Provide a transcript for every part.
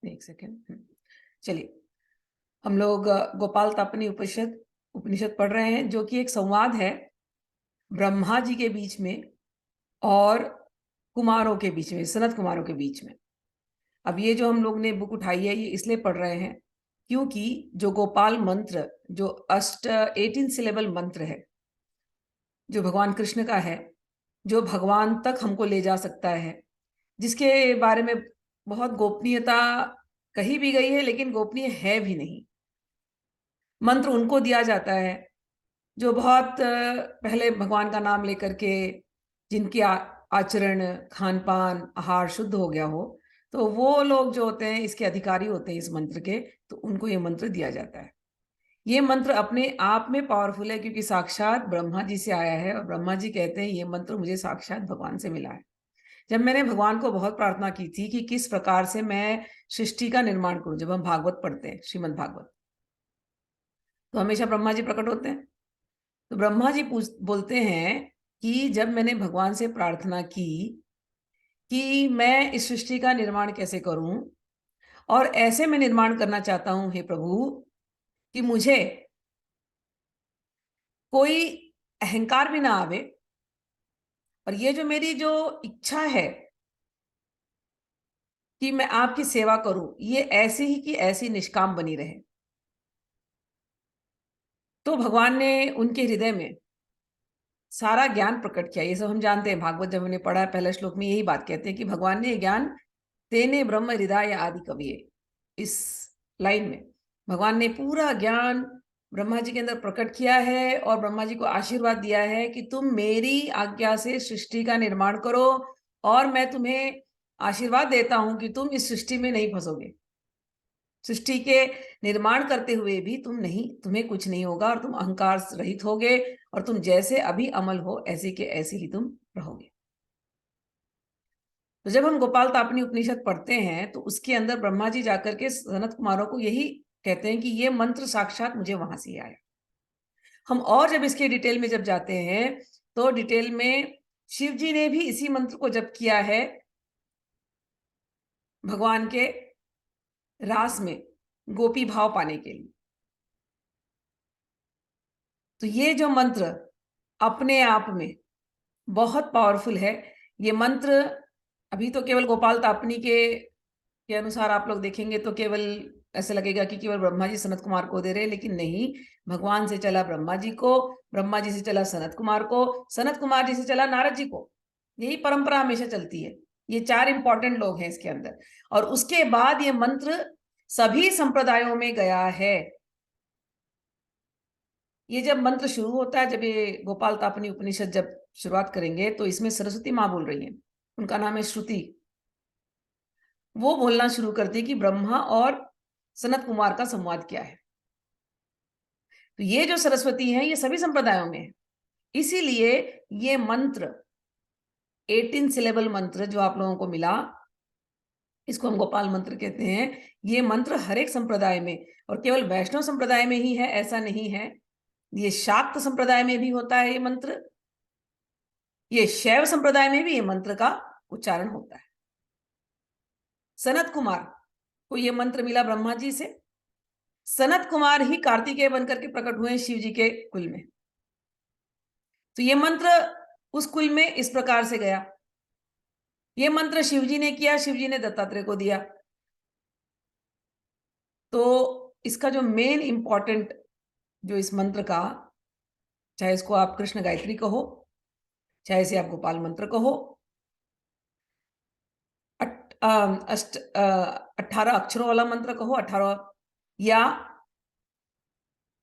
एक सेकेंड। चलिए, हम लोग गोपाल तापनी उपनिषद पढ़ रहे हैं, जो कि एक संवाद है ब्रह्मा जी के बीच में और कुमारों के बीच में, सनत कुमारों के बीच में। अब ये जो हम लोग ने बुक उठाई है, ये इसलिए पढ़ रहे हैं क्योंकि जो गोपाल मंत्र, जो 18 सिलेबल मंत्र है, जो भगवान कृष्ण का है, जो भगवान तक हमको ले जा सकता है, जिसके बारे में बहुत गोपनीयता कही भी गई है, लेकिन गोपनीय है भी नहीं। मंत्र उनको दिया जाता है जो बहुत पहले भगवान का नाम लेकर के, जिनकी आचरण, खान पान, आहार शुद्ध हो गया हो, तो वो लोग जो होते हैं, इसके अधिकारी होते हैं इस मंत्र के, तो उनको ये मंत्र दिया जाता है। ये मंत्र अपने आप में पावरफुल है क्योंकि साक्षात ब्रह्मा जी से आया है और ब्रह्मा जी कहते हैं ये मंत्र मुझे साक्षात भगवान से मिला है। जब मैंने भगवान को बहुत प्रार्थना की थी कि किस प्रकार से मैं सृष्टि का निर्माण करूं, जब हम भागवत पढ़ते हैं, श्रीमद् भागवत, तो हमेशा ब्रह्मा जी प्रकट होते हैं। तो ब्रह्मा जी बोलते हैं कि जब मैंने भगवान से प्रार्थना की कि मैं इस सृष्टि का निर्माण कैसे करूं, और ऐसे मैं निर्माण करना चाहता हूं हे प्रभु कि मुझे कोई अहंकार भी ना आवे, और ये जो मेरी जो इच्छा है कि मैं आपकी सेवा करूं, ये ऐसी ही की ऐसी निष्काम बनी रहे। तो भगवान ने उनके हृदय में सारा ज्ञान प्रकट किया। ये सब हम जानते हैं, भागवत जब हमने पढ़ा है, पहले श्लोक में यही बात कहते हैं कि भगवान ने ज्ञान तेने ब्रह्म हृदय आदि कविये, इस लाइन में भगवान ने पूरा ज्ञान ब्रह्मा जी के अंदर प्रकट किया है और ब्रह्मा जी को आशीर्वाद दिया है कि तुम मेरी आज्ञा से सृष्टि का निर्माण करो, और मैं तुम्हें आशीर्वाद देता हूं कि तुम इस सृष्टि में नहीं फंसोगे। सृष्टि के निर्माण करते हुए भी तुम्हें कुछ नहीं होगा, और तुम अहंकार रहित होगे, और तुम जैसे अभी अमल हो ऐसे के ऐसे ही तुम रहोगे। तो जब हम गोपाल तापनी उपनिषद पढ़ते हैं तो उसके अंदर ब्रह्मा जी जाकर के सनत कुमारों को यही कहते हैं कि ये मंत्र साक्षात मुझे वहां से आया। हम और जब इसके डिटेल में जब जाते हैं तो डिटेल में शिव जी ने भी इसी मंत्र को जप किया है भगवान के रास में गोपी भाव पाने के लिए। तो ये जो मंत्र अपने आप में बहुत पावरफुल है। ये मंत्र अभी तो केवल गोपाल तापनी के अनुसार आप लोग देखेंगे तो केवल ऐसे लगेगा कि केवल ब्रह्मा जी सनत कुमार को दे रहे हैं, लेकिन नहीं, भगवान से चला ब्रह्मा जी को, ब्रह्मा जी से चला सनत कुमार को, सनत कुमार जी से चला नारद जी को। यही परंपरा हमेशा चलती है। ये 4 इंपॉर्टेंट लोग हैं इसके अंदर, और उसके बाद ये मंत्र सभी संप्रदायों में गया है। ये जब मंत्र शुरू होता है, जब ये गोपाल तापनी उपनिषद जब शुरुआत करेंगे, तो इसमें सरस्वती माँ बोल रही हैं, उनका नाम है श्रुति। वो बोलना शुरू करती है कि ब्रह्मा और सनत कुमार का संवाद क्या है। तो ये जो सरस्वती है ये सभी संप्रदायों में है, इसीलिए ये मंत्र 18 सिलेबल मंत्र जो आप लोगों को मिला, इसको हम गोपाल मंत्र कहते हैं। ये मंत्र हर एक संप्रदाय में, और केवल वैष्णव संप्रदाय में ही है ऐसा नहीं है, ये शाक्त संप्रदाय में भी होता है ये मंत्र, ये शैव संप्रदाय में भी ये मंत्र का उच्चारण होता है। सनत कुमार को ये मंत्र मिला ब्रह्मा जी से। सनत कुमार ही कार्तिकेय बनकर के प्रकट हुए शिव जी के कुल में। तो ये मंत्र उस कुल में इस प्रकार से गया। ये मंत्र शिव जी ने किया, शिव जी ने दत्तात्रेय को दिया। तो इसका जो मेन इंपॉर्टेंट जो इस मंत्र का, चाहे इसको आप कृष्ण गायत्री कहो, चाहे इसे आप गोपाल मंत्र कहो, 18 अक्षरों वाला मंत्र कहो, 18, या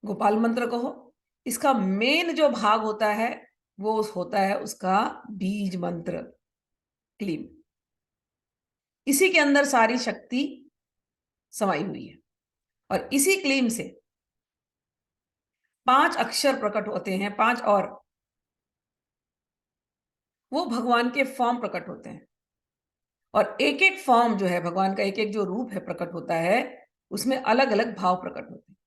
गोपाल मंत्र कहो, इसका मेन जो भाग होता है वो होता है उसका बीज मंत्र क्लीम। इसी के अंदर सारी शक्ति समाई हुई है, और इसी क्लीम से 5 अक्षर प्रकट होते हैं, 5, और वो भगवान के फॉर्म प्रकट होते हैं। और एक एक फॉर्म जो है भगवान का, एक एक जो रूप है प्रकट होता है, उसमें अलग अलग भाव प्रकट होते हैं।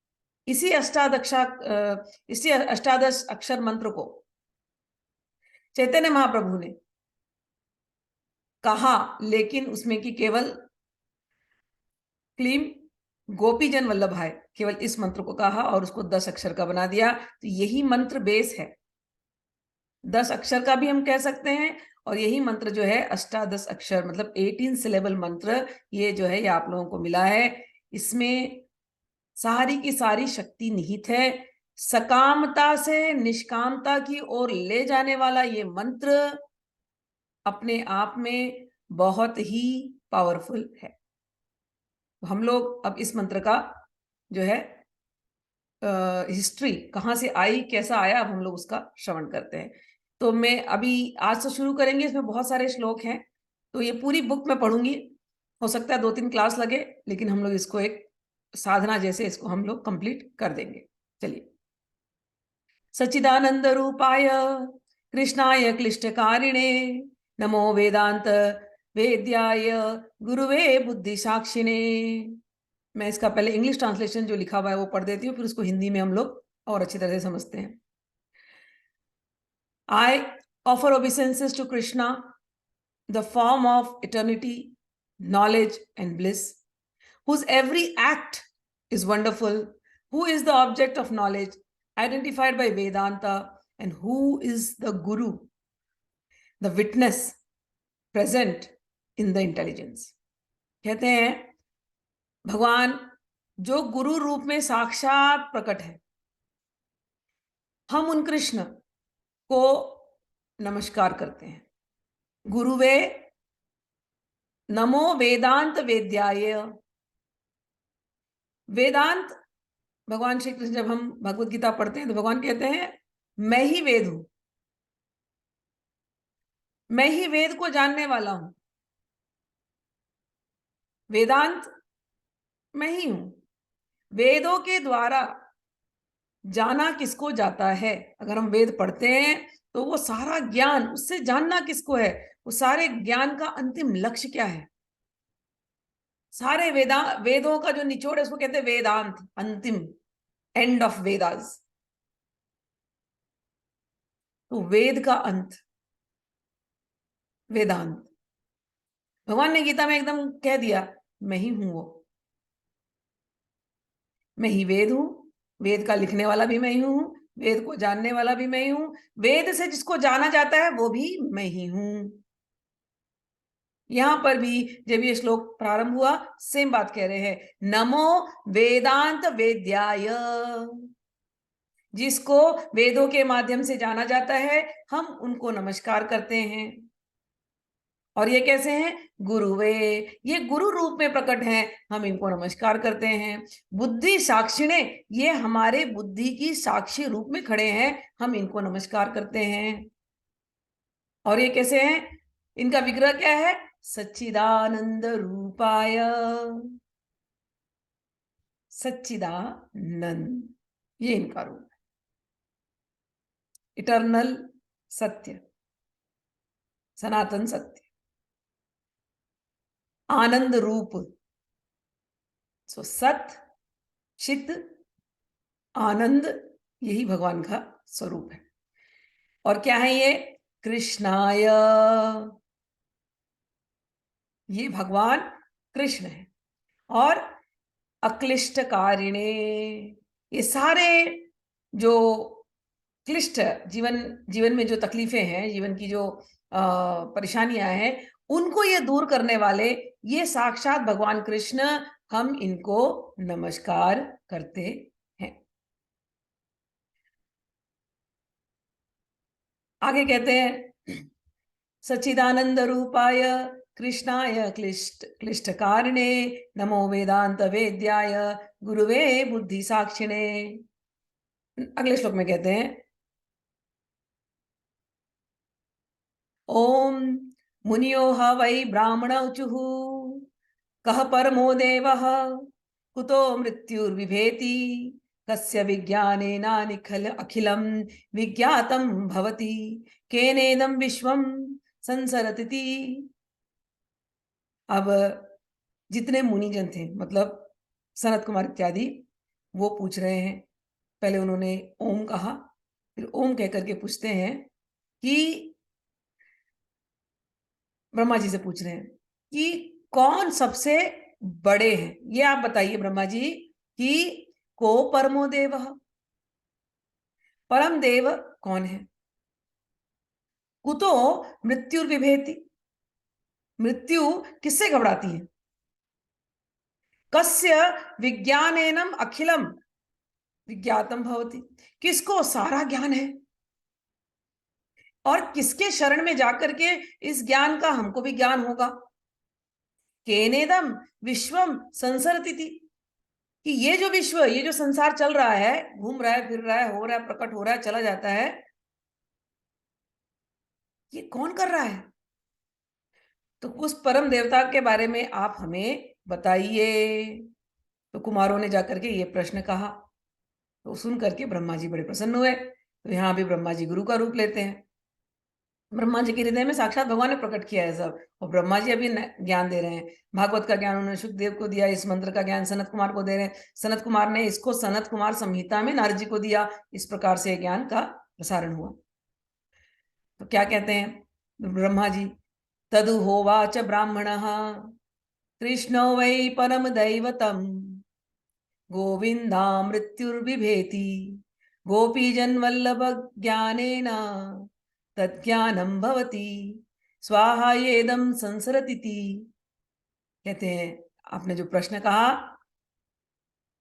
इसी अष्टादश अक्षर मंत्र को चैतन्य महाप्रभु ने कहा, लेकिन उसमें की केवल क्लीम गोपीजन वल्लभाय, केवल इस मंत्र को कहा और उसको 10 अक्षर का बना दिया। तो यही मंत्र बेस है, 10 अक्षर का भी हम कह सकते हैं, और यही मंत्र जो है अष्टादश अक्षर मतलब 18 सिलेबल मंत्र, ये जो है ये आप लोगों को मिला है। इसमें सारी की सारी शक्ति निहित है। सकामता से निष्कामता की ओर ले जाने वाला ये मंत्र अपने आप में बहुत ही पावरफुल है। हम लोग अब इस मंत्र का जो है हिस्ट्री कहाँ से आई, कैसा आया, अब हम लोग उसका श्रवण करते हैं। तो मैं अभी आज से शुरू करेंगे, इसमें बहुत सारे श्लोक हैं, तो ये पूरी बुक मैं पढ़ूंगी। हो सकता है 2-3 क्लास लगे, लेकिन हम लोग इसको एक साधना जैसे इसको हम लोग कंप्लीट कर देंगे। चलिए। सच्चिदानंद रूपाय कृष्णाय क्लिष्टकारिणे नमो वेदांत वेद्याय गुरुवे बुद्धि साक्षिणे। मैं इसका पहले इंग्लिश ट्रांसलेशन जो लिखा हुआ है वो पढ़ देती हूँ, फिर उसको हिंदी में हम लोग और अच्छी तरह से समझते हैं। I offer obeisances to Krishna, the form of eternity, knowledge and bliss, whose every act is wonderful, who is the object of knowledge identified by Vedanta, and who is the Guru, the witness present in the intelligence. कहते हैं भगवान जो गुरु रूप में साक्षात प्रकट है, हम उन कृष्ण को नमस्कार करते हैं। गुरुवे नमो वेदांत वेद्याय। वेदांत, भगवान श्री कृष्ण जब हम भगवत गीता पढ़ते हैं तो भगवान कहते हैं मैं ही वेद हूं, मैं ही वेद को जानने वाला हूं, वेदांत मैं ही हूं। वेदों के द्वारा जाना किसको जाता है? अगर हम वेद पढ़ते हैं तो वो सारा ज्ञान, उससे जानना किसको है? वो सारे ज्ञान का अंतिम लक्ष्य क्या है? सारे वेदों का जो निचोड़ है उसको कहते हैं वेदांत, अंतिम, एंड ऑफ वेदास। तो वेद का अंत वेदांत। भगवान ने गीता में एकदम कह दिया मैं ही हूं वो, मैं ही वेद हूं, वेद का लिखने वाला भी मैं ही हूं, वेद को जानने वाला भी मैं ही हूं, वेद से जिसको जाना जाता है वो भी मैं ही हूं। यहां पर भी जब ये श्लोक प्रारंभ हुआ सेम बात कह रहे हैं, नमो वेदांत वेद्याय। जिसको वेदों के माध्यम से जाना जाता है हम उनको नमस्कार करते हैं। और ये कैसे हैं? गुरुवे, ये गुरु रूप में प्रकट हैं, हम इनको नमस्कार करते हैं। बुद्धि साक्षिणे, ये हमारे बुद्धि की साक्षी रूप में खड़े हैं, हम इनको नमस्कार करते हैं। और ये कैसे हैं? इनका विग्रह क्या है? सच्चिदानंद रूपाय। सच्चिदानंद, ये इनका रूप है, इटर्नल सत्य, सनातन सत्य, आनंद रूप। सो सत चित आनंद, यही भगवान का स्वरूप है। और क्या है ये? कृष्णाय, ये भगवान कृष्ण है। और अक्लिष्टकारिणे, ये सारे जो क्लिष्ट जीवन में जो तकलीफें हैं, जीवन की जो परेशानियां हैं, उनको ये दूर करने वाले ये साक्षात भगवान कृष्ण, हम इनको नमस्कार करते हैं। आगे कहते हैं सच्चिदानंद रूपाय कृष्णाय क्लिष्टकारिणे नमो वेदांत वेद्याय गुरुवे बुद्धि साक्षिणे। अगले श्लोक में कहते हैं ओम मुनियो ह वै ब्राह्मणौचुः कः परमो देवः कुतो मृत्युर्विभेति कस्य विज्ञानेनाखिल अखिलं विज्ञातं भवति केनेदं विश्वं संसरति। अब जितने मुनिजन थे, मतलब सनत कुमार इत्यादि, वो पूछ रहे हैं। पहले उन्होंने ओम कहा, फिर ओम कहकर के पूछते हैं कि ब्रह्मा जी से पूछ रहे हैं कि कौन सबसे बड़े हैं। ये आप बताइए ब्रह्मा जी कि को परमो देव, परम देव कौन है? कुतो मृत्युर्बिभेति, मृत्यु किससे घबराती है? कस्य विज्ञानेनम अखिलम विज्ञातम भवति, किसको सारा ज्ञान है और किसके शरण में जाकर के इस ज्ञान का हमको भी ज्ञान होगा? केनेदम विश्वम संसरति, कि ये जो विश्व, ये जो संसार चल रहा है, घूम रहा है, फिर रहा है, हो रहा है, प्रकट हो रहा है, चला जाता है, ये कौन कर रहा है? तो उस परम देवता के बारे में आप हमें बताइए। तो कुमारों ने जाकर के ये प्रश्न कहा। तो सुन करके ब्रह्मा जी बड़े प्रसन्न हुए। तो यहाँ भी ब्रह्मा जी गुरु का रूप लेते हैं। ब्रह्मा जी के हृदय में साक्षात भगवान ने प्रकट किया है सब, और ब्रह्मा जी अभी ज्ञान दे रहे हैं। भागवत का ज्ञान उन्होंने सुखदेव को दिया, इस मंत्र का ज्ञान सनत कुमार को दे रहे हैं, सनत कुमार ने इसको सनत कुमार संहिता में नारद जी को दिया। इस प्रकार से ज्ञान का प्रसारण हुआ। तो क्या कहते हैं ब्रह्मा जी? तदु होवाच ब्राह्मणः कृष्णो वै परम दैवतम गोविंदा मृत्युर्बिभेति गोपीजन वल्लभ ज्ञानेन तज्ज्ञानम भवति स्वाहा येदम संसरति। कहते हैं आपने जो प्रश्न कहा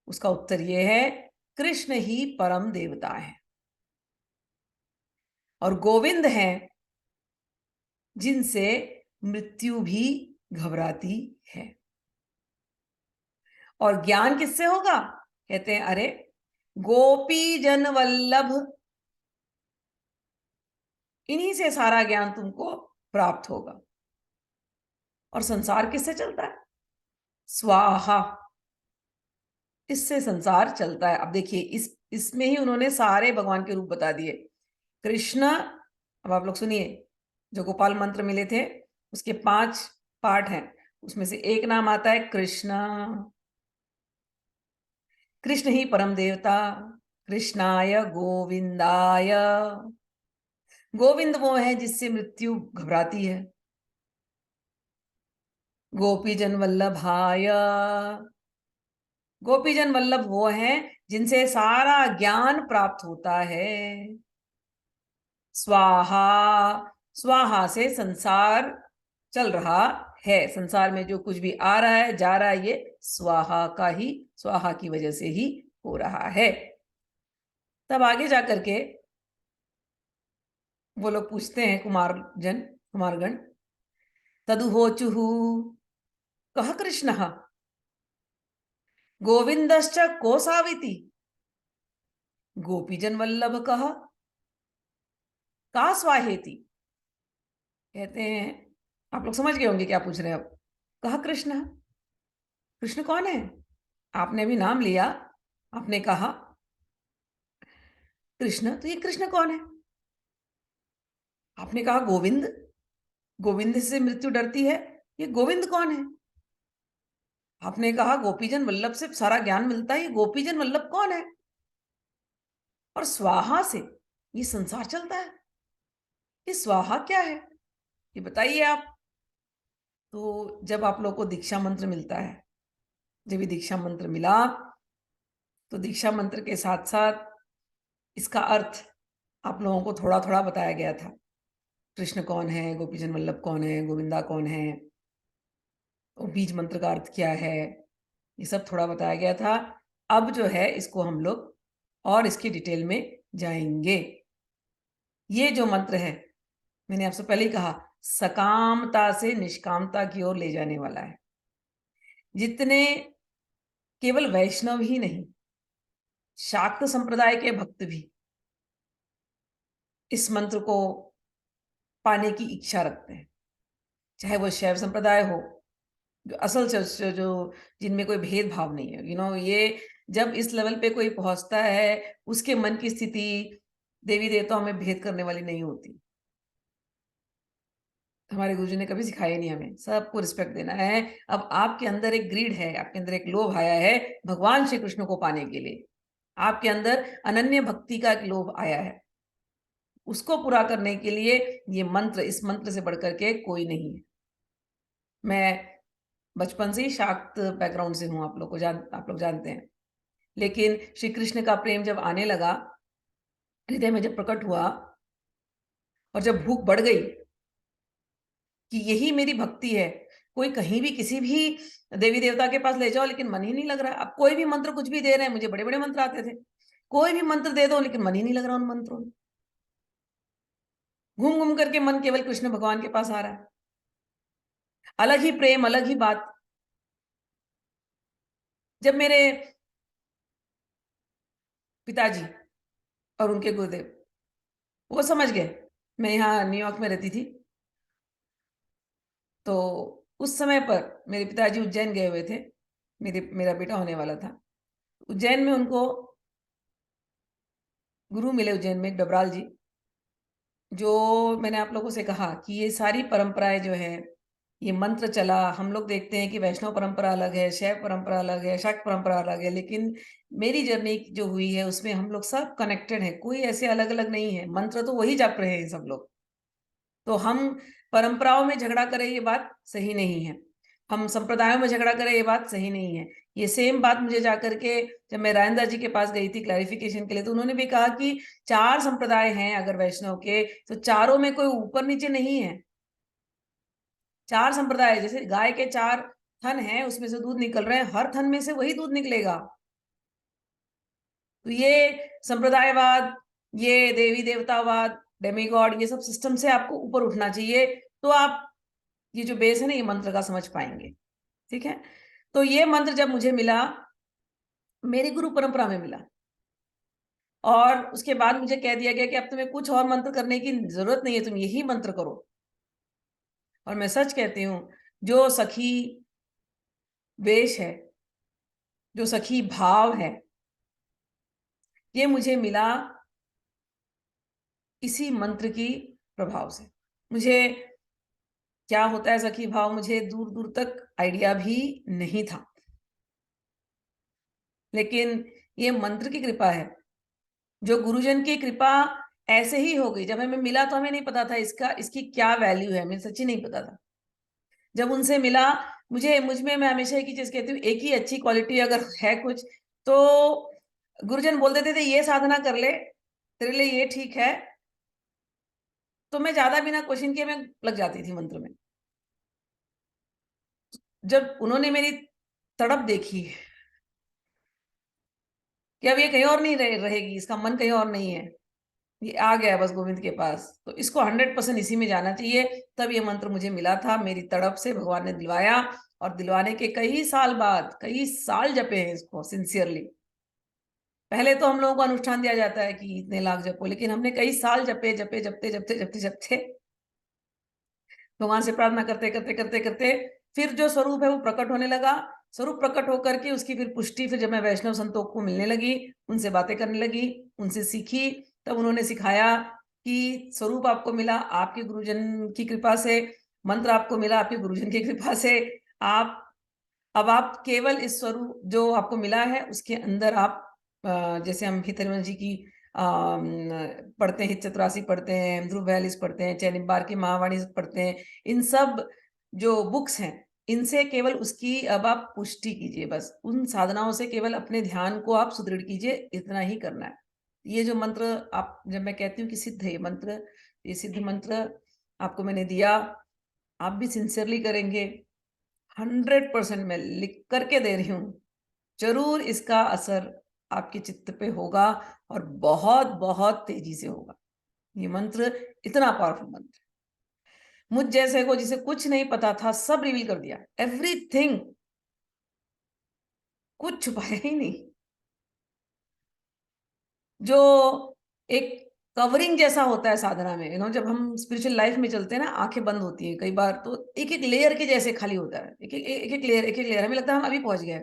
उसका उत्तर ये है, कृष्ण ही परम देवता है और गोविंद है जिनसे मृत्यु भी घबराती है। और ज्ञान किससे होगा? कहते हैं अरे गोपी जन वल्लभ, इन्हीं से सारा ज्ञान तुमको प्राप्त होगा। और संसार किससे चलता है? स्वाहा, इससे संसार चलता है। अब देखिए इसमें ही उन्होंने सारे भगवान के रूप बता दिए। कृष्ण, अब आप लोग सुनिए, जो गोपाल मंत्र मिले थे उसके 5 पार्ट हैं, उसमें से एक नाम आता है कृष्ण। कृष्ण ही परम देवता। कृष्णाय गोविंदाय, गोविंद वो है जिससे मृत्यु घबराती है। गोपीजन वल्लभाय, गोपीजन वल्लभ वो हैं जिनसे सारा ज्ञान प्राप्त होता है। स्वाहा, स्वाहा से संसार चल रहा है। संसार में जो कुछ भी आ रहा है जा रहा है, ये स्वाहा का ही, स्वाहा की वजह से ही हो रहा है। तब आगे जाकर के वो लोग पूछते हैं, कुमारगण, तदुहोचुहु कह कृष्ण गोविंदश्च को साविति गोपीजन वल्लभ कह का स्वाहेति। कहते हैं आप लोग समझ गए होंगे क्या पूछ रहे हैं। अब कहा कृष्ण, कृष्ण कौन है? आपने भी नाम लिया, आपने कहा कृष्ण, तो ये कृष्ण कौन है? आपने कहा गोविंद, गोविंद से मृत्यु डरती है, ये गोविंद कौन है? आपने कहा गोपीजन वल्लभ से सारा ज्ञान मिलता है, ये गोपीजन वल्लभ कौन है? और स्वाहा से ये संसार चलता है, ये स्वाहा क्या है, ये बताइए आप। तो जब आप लोग को दीक्षा मंत्र मिलता है, जब ये दीक्षा मंत्र मिला तो दीक्षा मंत्र के साथ साथ इसका अर्थ आप लोगों को थोड़ा थोड़ा बताया गया था। कृष्ण कौन है, गोपीजन वल्लभ कौन है, गोविंदा कौन है, और बीज मंत्र का अर्थ क्या है, ये सब थोड़ा बताया गया था। अब जो है इसको हम लोग और इसकी डिटेल में जाएंगे। ये जो मंत्र है, मैंने आपसे पहले ही कहा, सकामता से निष्कामता की ओर ले जाने वाला है। जितने केवल वैष्णव ही नहीं, शाक्त संप्रदाय के भक्त भी इस मंत्र को पाने की इच्छा रखते हैं। चाहे वो शैव संप्रदाय हो, जो असल जो जिनमें कोई भेदभाव नहीं है, ये जब इस लेवल पे कोई पहुंचता है, उसके मन की स्थिति देवी देवताओं में भेद करने वाली नहीं होती। हमारे गुरुजी ने कभी सिखाया नहीं, हमें सबको रिस्पेक्ट देना है। अब आपके अंदर एक ग्रीड है, आपके अंदर एक लोभ आया है भगवान श्री कृष्ण को पाने के लिए, आपके अंदर अनन्य भक्ति का एक लोभ आया है, उसको पूरा करने के लिए ये मंत्र, इस मंत्र से बढ़कर के कोई नहीं है। मैं बचपन से ही शाक्त बैकग्राउंड से हूं, आप लोग जानते हैं। लेकिन श्री कृष्ण का प्रेम जब आने लगा, हृदय में जब प्रकट हुआ, और जब भूख बढ़ गई कि यही मेरी भक्ति है, कोई कहीं भी किसी भी देवी देवता के पास ले जाओ लेकिन मन ही नहीं लग रहा। अब कोई भी मंत्र कुछ भी दे रहे हैं, मुझे बड़े बड़े मंत्र आते थे, कोई भी मंत्र दे दो लेकिन मन ही नहीं लग रहा उन मंत्रों में। घूम घूम करके मन केवल कृष्ण भगवान के पास आ रहा है। अलग ही प्रेम, अलग ही बात। जब मेरे पिताजी और उनके गुरुदेव वो समझ गए, मैं यहाँ न्यूयॉर्क में रहती थी, तो उस समय पर मेरे पिताजी उज्जैन गए हुए थे, मेरा बेटा होने वाला था। उज्जैन में उनको गुरु मिले, उज्जैन में डबराल जी, जो मैंने आप लोगों से कहा कि ये सारी परंपराएं जो है, ये मंत्र चला, हम लोग देखते हैं कि वैष्णव परंपरा अलग है, शैव परंपरा अलग है, शाक्त परंपरा अलग है, लेकिन मेरी जर्नी जो हुई है उसमें हम लोग सब कनेक्टेड है, कोई ऐसे अलग अलग नहीं है। मंत्र तो वही जप रहे हैं सब लोग। तो हम परंपराओं में झगड़ा करें ये बात सही नहीं है, हम संप्रदायों में झगड़ा करें ये बात सही नहीं है। ये सेम बात मुझे जाकर के, जब मैं रायंदा जी के पास गई थी क्लैरिफिकेशन के लिए, तो उन्होंने भी कहा कि 4 संप्रदाय हैं अगर वैष्णव के, तो चारों में कोई ऊपर नीचे नहीं है। 4 संप्रदाय, जैसे गाय के 4 थन हैं, उसमें से दूध निकल रहे हैं, हर थन में से वही दूध निकलेगा। तो ये संप्रदायवाद, ये देवी देवतावाद, डेमीगॉड, ये सब सिस्टम से आपको ऊपर उठना चाहिए, तो आप ये जो बेस है ना, ये मंत्र का समझ पाएंगे। ठीक है। तो ये मंत्र जब मुझे मिला, मेरी गुरु परंपरा में मिला, और उसके बाद मुझे कह दिया गया कि अब तुम्हें कुछ और मंत्र करने की जरूरत नहीं है, तुम यही मंत्र करो। और मैं सच कहती हूँ, जो सखी वेश है, जो सखी भाव है, ये मुझे मिला इसी मंत्र की प्रभाव से। मुझे क्या होता है सखी भाव, मुझे दूर दूर तक आइडिया भी नहीं था, लेकिन ये मंत्र की कृपा है, जो गुरुजन की कृपा ऐसे ही हो गई। जब हमें मिला तो हमें नहीं पता था इसकी क्या वैल्यू है, हमें सच्ची नहीं पता था। जब उनसे मिला, मुझ में, मैं हमेशा एक ही चीज कहती हूँ, एक ही अच्छी क्वालिटी अगर है कुछ, तो गुरुजन बोल देते थे ये साधना कर ले, तेरे लिए ये ठीक है, तो मैं ज्यादा बिना क्वेश्चन किए मैं लग जाती थी मंत्र में। जब उन्होंने मेरी तड़प देखी कि अब ये कहीं और नहीं रहेगी, इसका मन कहीं और नहीं है, ये आ गया बस गोविंद के पास, तो इसको 100% इसी में जाना चाहिए। तब ये मंत्र मुझे मिला था, मेरी तड़प से भगवान ने दिलवाया, और दिलवाने के कई साल बाद, कई साल जपे हैं इसको सिंसियरली। पहले तो हम लोगों को अनुष्ठान दिया जाता है कि इतने लाख जपो, लेकिन हमने कई साल जपे, जपे जपते जपते जपते जपते भगवान से प्रार्थना करते करते करते करते फिर जो स्वरूप है वो प्रकट होने लगा। स्वरूप प्रकट होकर के उसकी फिर पुष्टि, फिर जब मैं वैष्णव संतों को मिलने लगी, उनसे बातें करने लगी, उनसे सीखी, तब उन्होंने सिखाया कि स्वरूप आपको मिला आपके गुरुजन की कृपा से, मंत्र आपको मिला आपके गुरुजन की कृपा से। आप अब आप केवल इस स्वरूप जो आपको मिला है उसके अंदर आप, जैसे हम हितरमल जी की पढ़ते हैं, हित चतुरासी पढ़ते हैं, ध्रुव बयालीस पढ़ते हैं, चैनिबार की महावाणी पढ़ते हैं, इन सब जो बुक्स हैं, इनसे केवल उसकी अब आप पुष्टि कीजिए, बस उन साधनाओं से केवल अपने ध्यान को आप सुदृढ़ कीजिए, इतना ही करना है। ये जो मंत्र, आप जब मैं कहती हूँ कि सिद्ध है ये मंत्र, ये सिद्ध मंत्र आपको मैंने दिया, आप भी सिंसियरली करेंगे, 100% मैं लिख करके दे रही हूँ, जरूर इसका असर आपके चित्त पे होगा, और बहुत बहुत तेजी से होगा। ये मंत्र इतना पावरफुल मंत्र, मुझ जैसे को जिसे कुछ नहीं पता था सब रिवील कर दिया, एवरीथिंग, कुछ छुपाया ही नहीं। जो एक कवरिंग जैसा होता है साधना में, जब हम स्पिरिचुअल लाइफ में चलते हैं ना, आंखें बंद होती हैं कई बार, तो एक एक लेयर के जैसे खाली होता है, एक एक लेयर, हमें लगता है हम अभी पहुंच गए,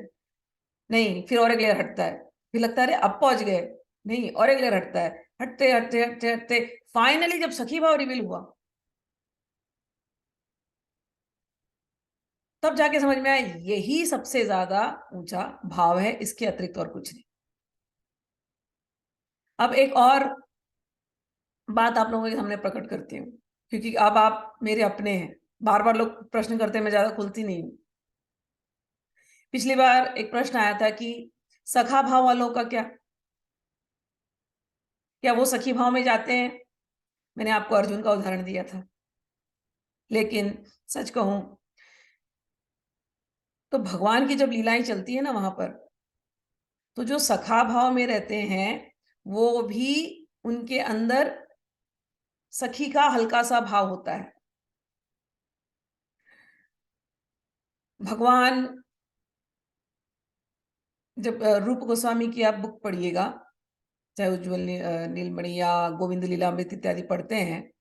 नहीं, फिर और एक लेयर हटता है, फिर लगता है अरे अब पहुंच गए, नहीं, और एक लेयर हटता है, हटते हटते हटते हटते फाइनली जब सखी भाव रिवील हुआ, तब जाके समझ में आया यही सबसे ज्यादा ऊंचा भाव है, इसके अतिरिक्त और कुछ नहीं। अब एक और बात आप लोगों के सामने प्रकट करती हूँ, क्योंकि अब आप मेरे अपने हैं, बार बार लोग प्रश्न करते हैं, मैं ज्यादा खुलती नहीं हूँ। पिछली बार एक प्रश्न आया था कि सखा भाव वालों का क्या वो सखी भाव में जाते हैं? मैंने आपको अर्जुन का उदाहरण दिया था। लेकिन सच कहूं तो भगवान की जब लीलाएं चलती है ना वहां पर, तो जो सखा भाव में रहते हैं वो भी, उनके अंदर सखी का हल्का सा भाव होता है। भगवान, जब रूप गोस्वामी की आप बुक पढ़िएगा, चाहे उज्ज्वल नीलमणि या गोविंद लीलामृत इत्यादि पढ़ते हैं,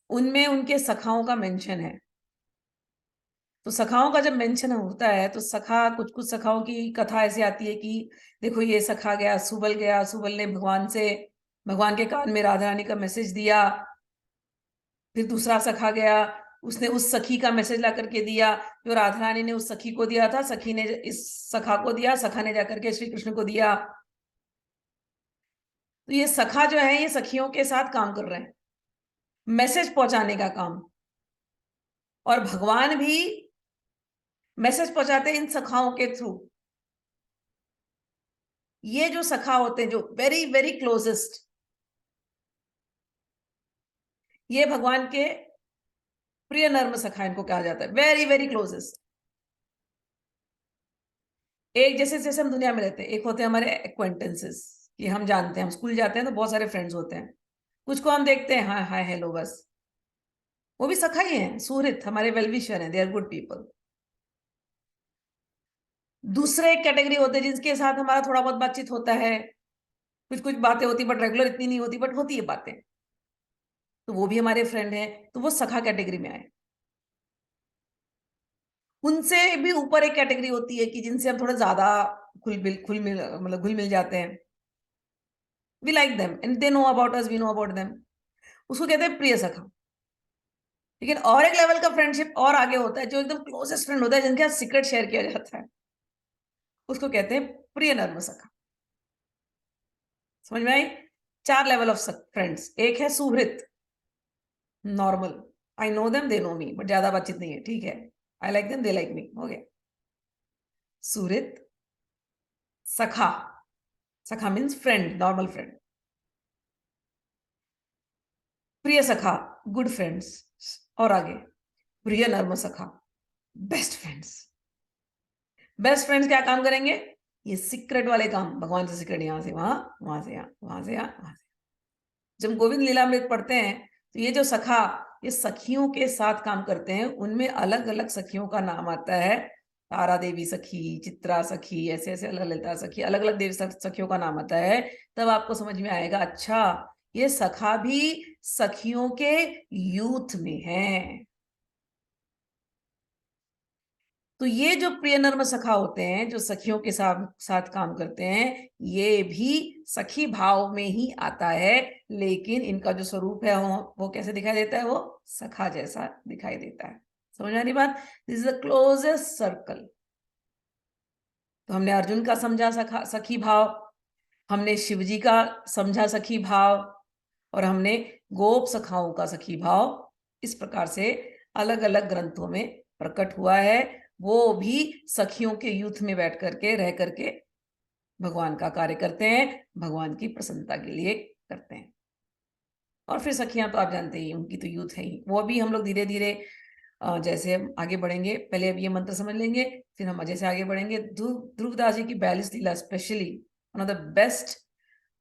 उनमें उनके सखाओं का मेंशन है। तो सखाओं का जब मेंशन होता है तो सखा, कुछ कुछ सखाओं की कथा ऐसी आती है कि देखो ये सखा गया, सुबल ने भगवान के कान में राधा रानी का मैसेज दिया। फिर दूसरा सखा गया, उसने उस सखी का मैसेज ला करके दिया, जो राधा रानी ने उस सखी को दिया था, सखी ने इस सखा को दिया, सखा ने जाकर के श्री कृष्ण को दिया। तो ये सखा जो है ये सखियों के साथ काम कर रहे हैं, मैसेज पहुंचाने का काम। और भगवान भी मैसेज पहुंचाते हैं इन सखाओं के थ्रू। ये जो सखा होते हैं, जो वेरी वेरी क्लोजेस्ट, ये भगवान के प्रिय नर्म सखा इनको कहा जाता है, वेरी वेरी क्लोजेस्ट। एक जैसे जैसे हम दुनिया में रहते हैं, एक होते हैं हमारे एक्वेंटेंसेस, कि हम जानते हैं, हम स्कूल जाते हैं तो बहुत सारे फ्रेंड्स होते हैं, कुछ को हम देखते हैं, हाँ हाय हेलो बस, वो भी सखा ही हैं, सुहृद, हमारे वेलविशर हैं, दे आर गुड पीपल। दूसरे एक कैटेगरी होते हैं जिनके साथ हमारा थोड़ा बहुत बातचीत होता है, कुछ कुछ बातें होती, बट रेगुलर इतनी नहीं होती, बट होती है बातें, तो वो भी हमारे फ्रेंड हैं, तो वो सखा कैटेगरी में आए। उनसे भी ऊपर एक कैटेगरी होती है कि जिनसे हम थोड़ा ज्यादा घुल मिल जाते हैं, we like them and they know about us, we know about them, उसको कहते हैं प्रिय सखा। लेकिन और एक लेवल का फ्रेंडशिप और आगे होता है, जो एकदम क्लोजेस्ट फ्रेंड होता है, जिनके साथ सीक्रेट शेयर किया जाता है, उसको कहते हैं प्रिय नर्म सखा। समझ में आई? 4 लेवल ऑफ फ्रेंड्स। एक है Suhrid, normal, I know them, they know me, but ज्यादा बातचीत नहीं है, ठीक है, I like them, they like me, हो गया। सुहृद, सखा, सखा मीन्स फ्रेंड, नॉर्मल फ्रेंड। प्रिय सखा, गुड फ्रेंड्स। और आगे प्रिय नर्म सखा, बेस्ट फ्रेंड्स। बेस्ट फ्रेंड्स क्या काम करेंगे? ये सीक्रेट वाले काम, भगवान से सीक्रेट, यहां से वहां, वहां से यहां, वहां से यहां, वहां से। जब गोविंद लीलामृत पढ़ते हैं तो ये जो सखा, ये सखियों के साथ काम करते हैं, उनमें अलग अलग सखियों का नाम आता है, तारा देवी सखी, चित्रा सखी, ऐसे ऐसे अलग, ललिता सखी, अलग अलग देवी सखियों का नाम आता है। तब आपको समझ में आएगा, अच्छा ये सखा भी सखियों के यूथ में है। तो ये जो प्रिय नर्म सखा होते हैं, जो सखियों के साथ साथ काम करते हैं, ये भी सखी भाव में ही आता है, लेकिन इनका जो स्वरूप है वो कैसे दिखाई देता है? वो सखा जैसा दिखाई देता है। समझ आनी बात? This is the closest circle. तो हमने अर्जुन का समझा सखी भाव, हमने शिवजी का समझा सखी भाव, और हमने गोप सखाओं का सखी भाव। इस प्रकार से अलग अलग ग्रंथों में प्रकट हुआ है। वो भी सखियों के यूथ में बैठ करके, रह करके भगवान का कार्य करते हैं, भगवान की प्रसन्नता के लिए करते हैं। और फिर सखियां तो आप जानते ही, उनकी तो यूथ है ही, वो भी हम लोग धीरे धीरे जैसे हम आगे बढ़ेंगे, पहले अब ये मंत्र समझ लेंगे, फिर हम जैसे आगे बढ़ेंगे। ध्रुवदास जी की 42 Leela specially one of the best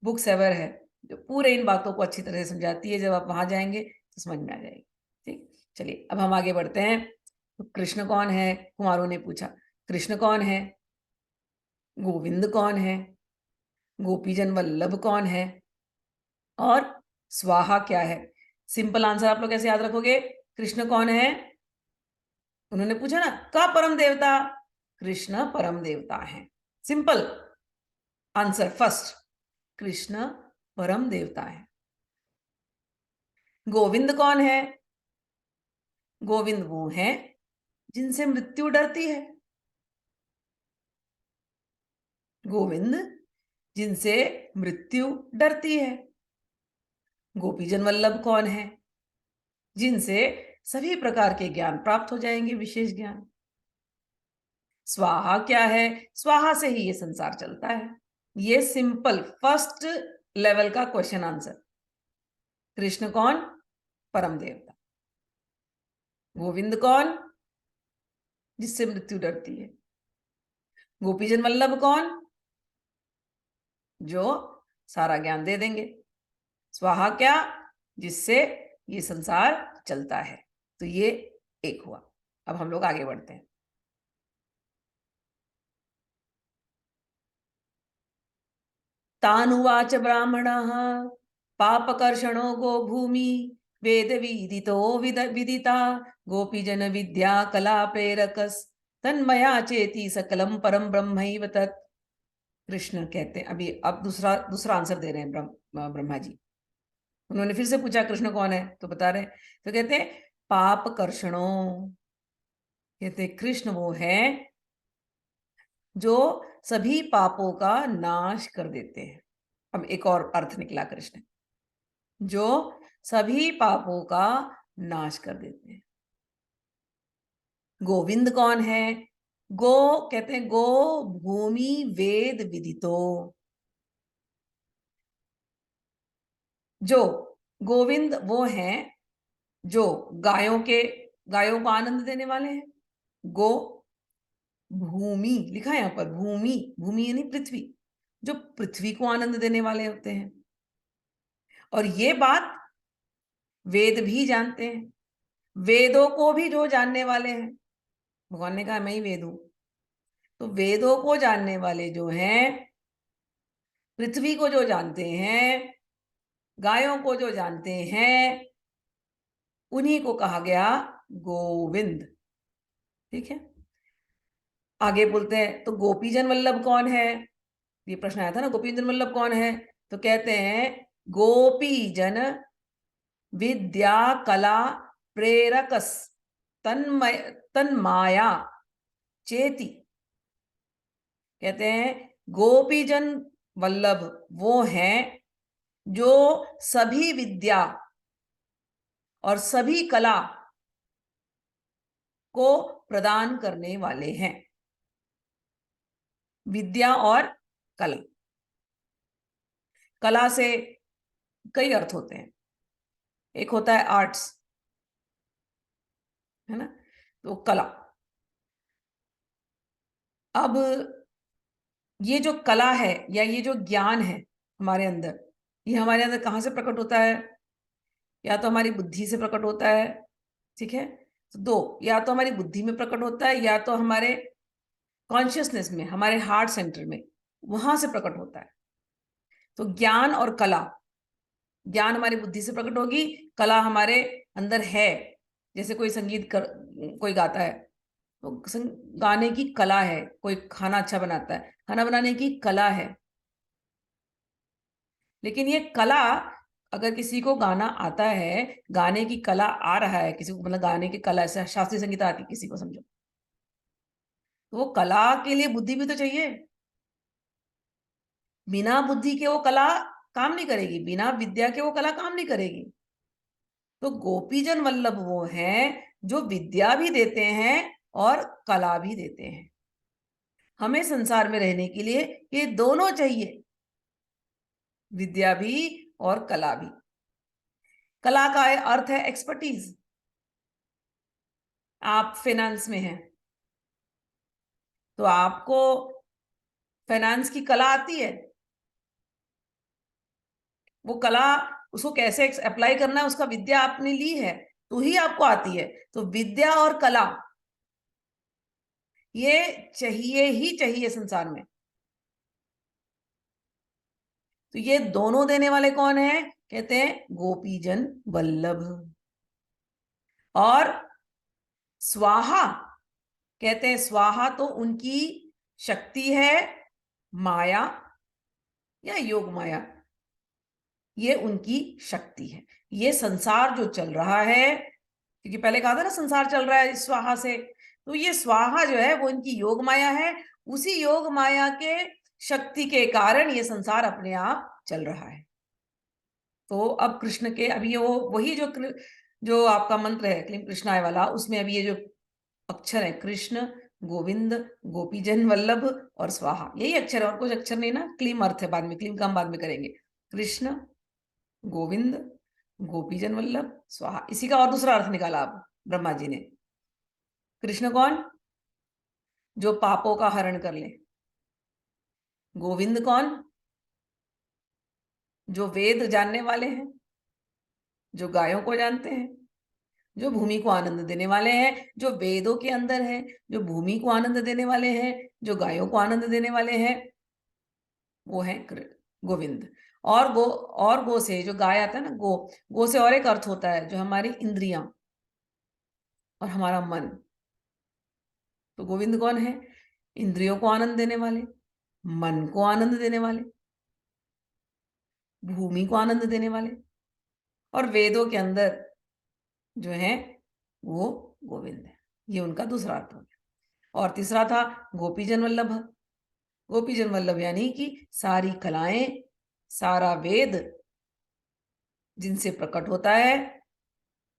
books ever है, जो पूरे इन बातों को अच्छी तरह से समझाती है। जब आप वहां जाएंगे तो समझ में आ जाएगी। ठीक, चलिए अब हम आगे बढ़ते हैं। तो कृष्ण कौन है? कुमारों ने पूछा, कृष्ण कौन है? गोविंद कौन है? गोपीजन वल्लभ कौन है? और स्वाहा क्या है? सिंपल आंसर आप लोग कैसे याद रखोगे? कृष्ण कौन है? उन्होंने पूछा ना, का परम देवता? कृष्ण परम देवता है। सिंपल आंसर फर्स्ट, कृष्ण परम देवता है। गोविंद कौन है? गोविंद वो है जिनसे मृत्यु डरती है। गोविंद जिनसे मृत्यु डरती है। गोपीजन वल्लभ कौन है? जिनसे सभी प्रकार के ज्ञान प्राप्त हो जाएंगे, विशेष ज्ञान। स्वाहा क्या है? स्वाहा से ही ये संसार चलता है। ये सिंपल फर्स्ट लेवल का क्वेश्चन आंसर। कृष्ण कौन? परम देवता। गोविंद कौन? जिससे मृत्यु डरती है। गोपीजन वल्लभ कौन? जो सारा ज्ञान दे देंगे। स्वाहा क्या? जिससे ये संसार चलता है। तो ये एक हुआ। अब हम लोग आगे बढ़ते हैं। तानुवाच ब्राह्मणः पापकर्षणो गो भूमि वेद विदितो विदिता गोपीजन विद्या कला प्रेरकस तन्मया चेति सकलम परम ब्रह्मैव तत्। कृष्ण कहते हैं, अभी अब दूसरा दूसरा आंसर दे रहे हैं ब्रह्मा जी। उन्होंने फिर से पूछा कृष्ण कौन है, तो बता रहे हैं। तो कहते हैं पाप कर्षणो, कहते कृष्ण वो है जो सभी पापों का नाश कर देते हैं। अब एक और अर्थ निकला कृष्ण, जो सभी पापों का नाश कर देते हैं। गोविंद कौन है? गो कहते हैं गो भूमि वेद विदितो। जो गोविंद वो हैं जो गायों को आनंद देने वाले हैं। गो भूमि लिखा है यहां पर, भूमि भूमि यानी पृथ्वी, जो पृथ्वी को आनंद देने वाले होते हैं। और ये बात वेद भी जानते हैं। वेदों को भी जो जानने वाले हैं, भगवान ने कहा मैं ही वेद हूं, तो वेदों को जानने वाले जो हैं, पृथ्वी को जो जानते हैं, गायों को जो जानते हैं, उन्हीं को कहा गया गोविंद। ठीक है, आगे बोलते हैं। तो गोपीजन वल्लभ कौन है? ये प्रश्न आया था ना, गोपीजन वल्लभ कौन है? तो कहते हैं गोपीजन विद्या कला प्रेरकस तन्मय तन्माया चेति। कहते हैं गोपीजन वल्लभ वो हैं जो सभी विद्या और सभी कला को प्रदान करने वाले हैं। विद्या और कला, कला से कई अर्थ होते हैं। एक होता है आर्ट्स, है ना, तो कला। अब ये जो कला है या ये जो ज्ञान है हमारे अंदर, ये हमारे अंदर कहाँ से प्रकट होता है? या तो हमारी बुद्धि से प्रकट होता है। ठीक है, तो दो, या तो हमारी बुद्धि में प्रकट होता है, या तो हमारे कॉन्शियसनेस में, हमारे हार्ट सेंटर में, वहां से प्रकट होता है। तो ज्ञान और कला, ज्ञान हमारी बुद्धि से प्रकट होगी, कला हमारे अंदर है। जैसे कोई कोई गाता है तो गाने की कला है। कोई खाना अच्छा बनाता है, खाना बनाने की कला है। लेकिन ये कला, अगर किसी को गाना आता है, गाने की कला आ रहा है किसी को, मतलब गाने की कला, ऐसे शास्त्रीय संगीत आती है किसी को, समझो, तो वो कला के लिए बुद्धि भी तो चाहिए। बिना बुद्धि के वो कला काम नहीं करेगी, बिना विद्या के वो कला काम नहीं करेगी। तो गोपीजन वल्लभ वो हैं जो विद्या भी देते हैं और कला भी देते हैं। हमें संसार में रहने के लिए ये दोनों चाहिए, विद्या भी और कला भी। कला का अर्थ है एक्सपर्टीज। आप फाइनेंस में हैं तो आपको फाइनेंस की कला आती है। वो कला, उसको कैसे अप्लाई करना है, उसका विद्या आपने ली है तो ही आपको आती है। तो विद्या और कला ये चाहिए ही चाहिए संसार में। तो ये दोनों देने वाले कौन है? कहते हैं गोपीजन वल्लभ। और स्वाहा, कहते हैं स्वाहा तो उनकी शक्ति है, माया या योग माया, ये उनकी शक्ति है। ये संसार जो चल रहा है, क्योंकि पहले कहा था ना संसार चल रहा है स्वाहा से, तो ये स्वाहा जो है वो इनकी योग माया है। उसी योग माया के शक्ति के कारण ये संसार अपने आप चल रहा है। तो अब कृष्ण के, अभी वो वही जो आपका मंत्र है क्लीम कृष्णाय वाला, उसमें अभी ये जो अक्षर है कृष्ण गोविंद, गोपीजन वल्लभ और स्वाहा, यही अक्षर, और कुछ अक्षर नहीं ना। क्लीम अर्थ है, बाद में क्लीम का हम बाद में करेंगे। कृष्ण, गोविंद, गोपीजन वल्लभ, स्वाहा, इसी का और दूसरा अर्थ निकाला अब ब्रह्मा जी ने। कृष्ण कौन? जो पापों का हरण कर ले। गोविंद कौन? जो वेद जानने वाले हैं, जो गायों को जानते हैं, जो भूमि को आनंद देने वाले हैं, जो वेदों के अंदर है, जो भूमि को आनंद देने वाले हैं, जो गायों को आनंद देने वाले हैं, वो है गोविंद। और गो से जो गाय आता है ना, गो से और एक अर्थ होता है, जो हमारी इंद्रियां और हमारा मन। तो गोविंद कौन है? इंद्रियों को आनंद देने वाले, मन को आनंद देने वाले, भूमि को आनंद देने वाले, और वेदों के अंदर जो है वो गोविंद है। ये उनका दूसरा अर्थ हो गया। और तीसरा था गोपीजन वल्लभ। गोपीजन वल्लभ यानी कि सारी कलाएं, सारा वेद जिनसे प्रकट होता है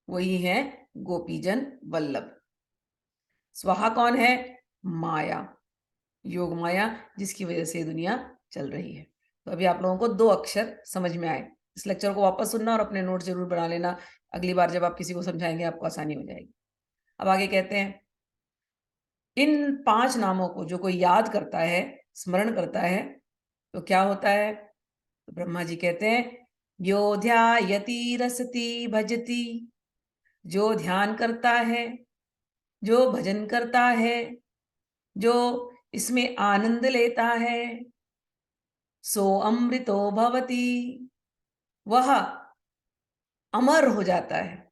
वही है गोपीजन वल्लभ। स्वाहा कौन है? माया, योग माया, जिसकी वजह से दुनिया चल रही है। तो अभी आप लोगों को 2 अक्षर समझ में आए। इस लेक्चर को वापस सुनना और अपने नोट जरूर बना लेना। अगली बार जब आप किसी को समझाएंगे आपको आसानी हो जाएगी। अब आगे कहते हैं, इन 5 नामों को जो कोई याद करता है, स्मरण करता है, तो क्या होता है? तो ब्रह्मा जी कहते हैं, यो ध्यायति रसति भजति, जो ध्यान करता है, जो भजन करता है, जो इसमें आनंद लेता है, सो अमृतो भवति, वह अमर हो जाता है।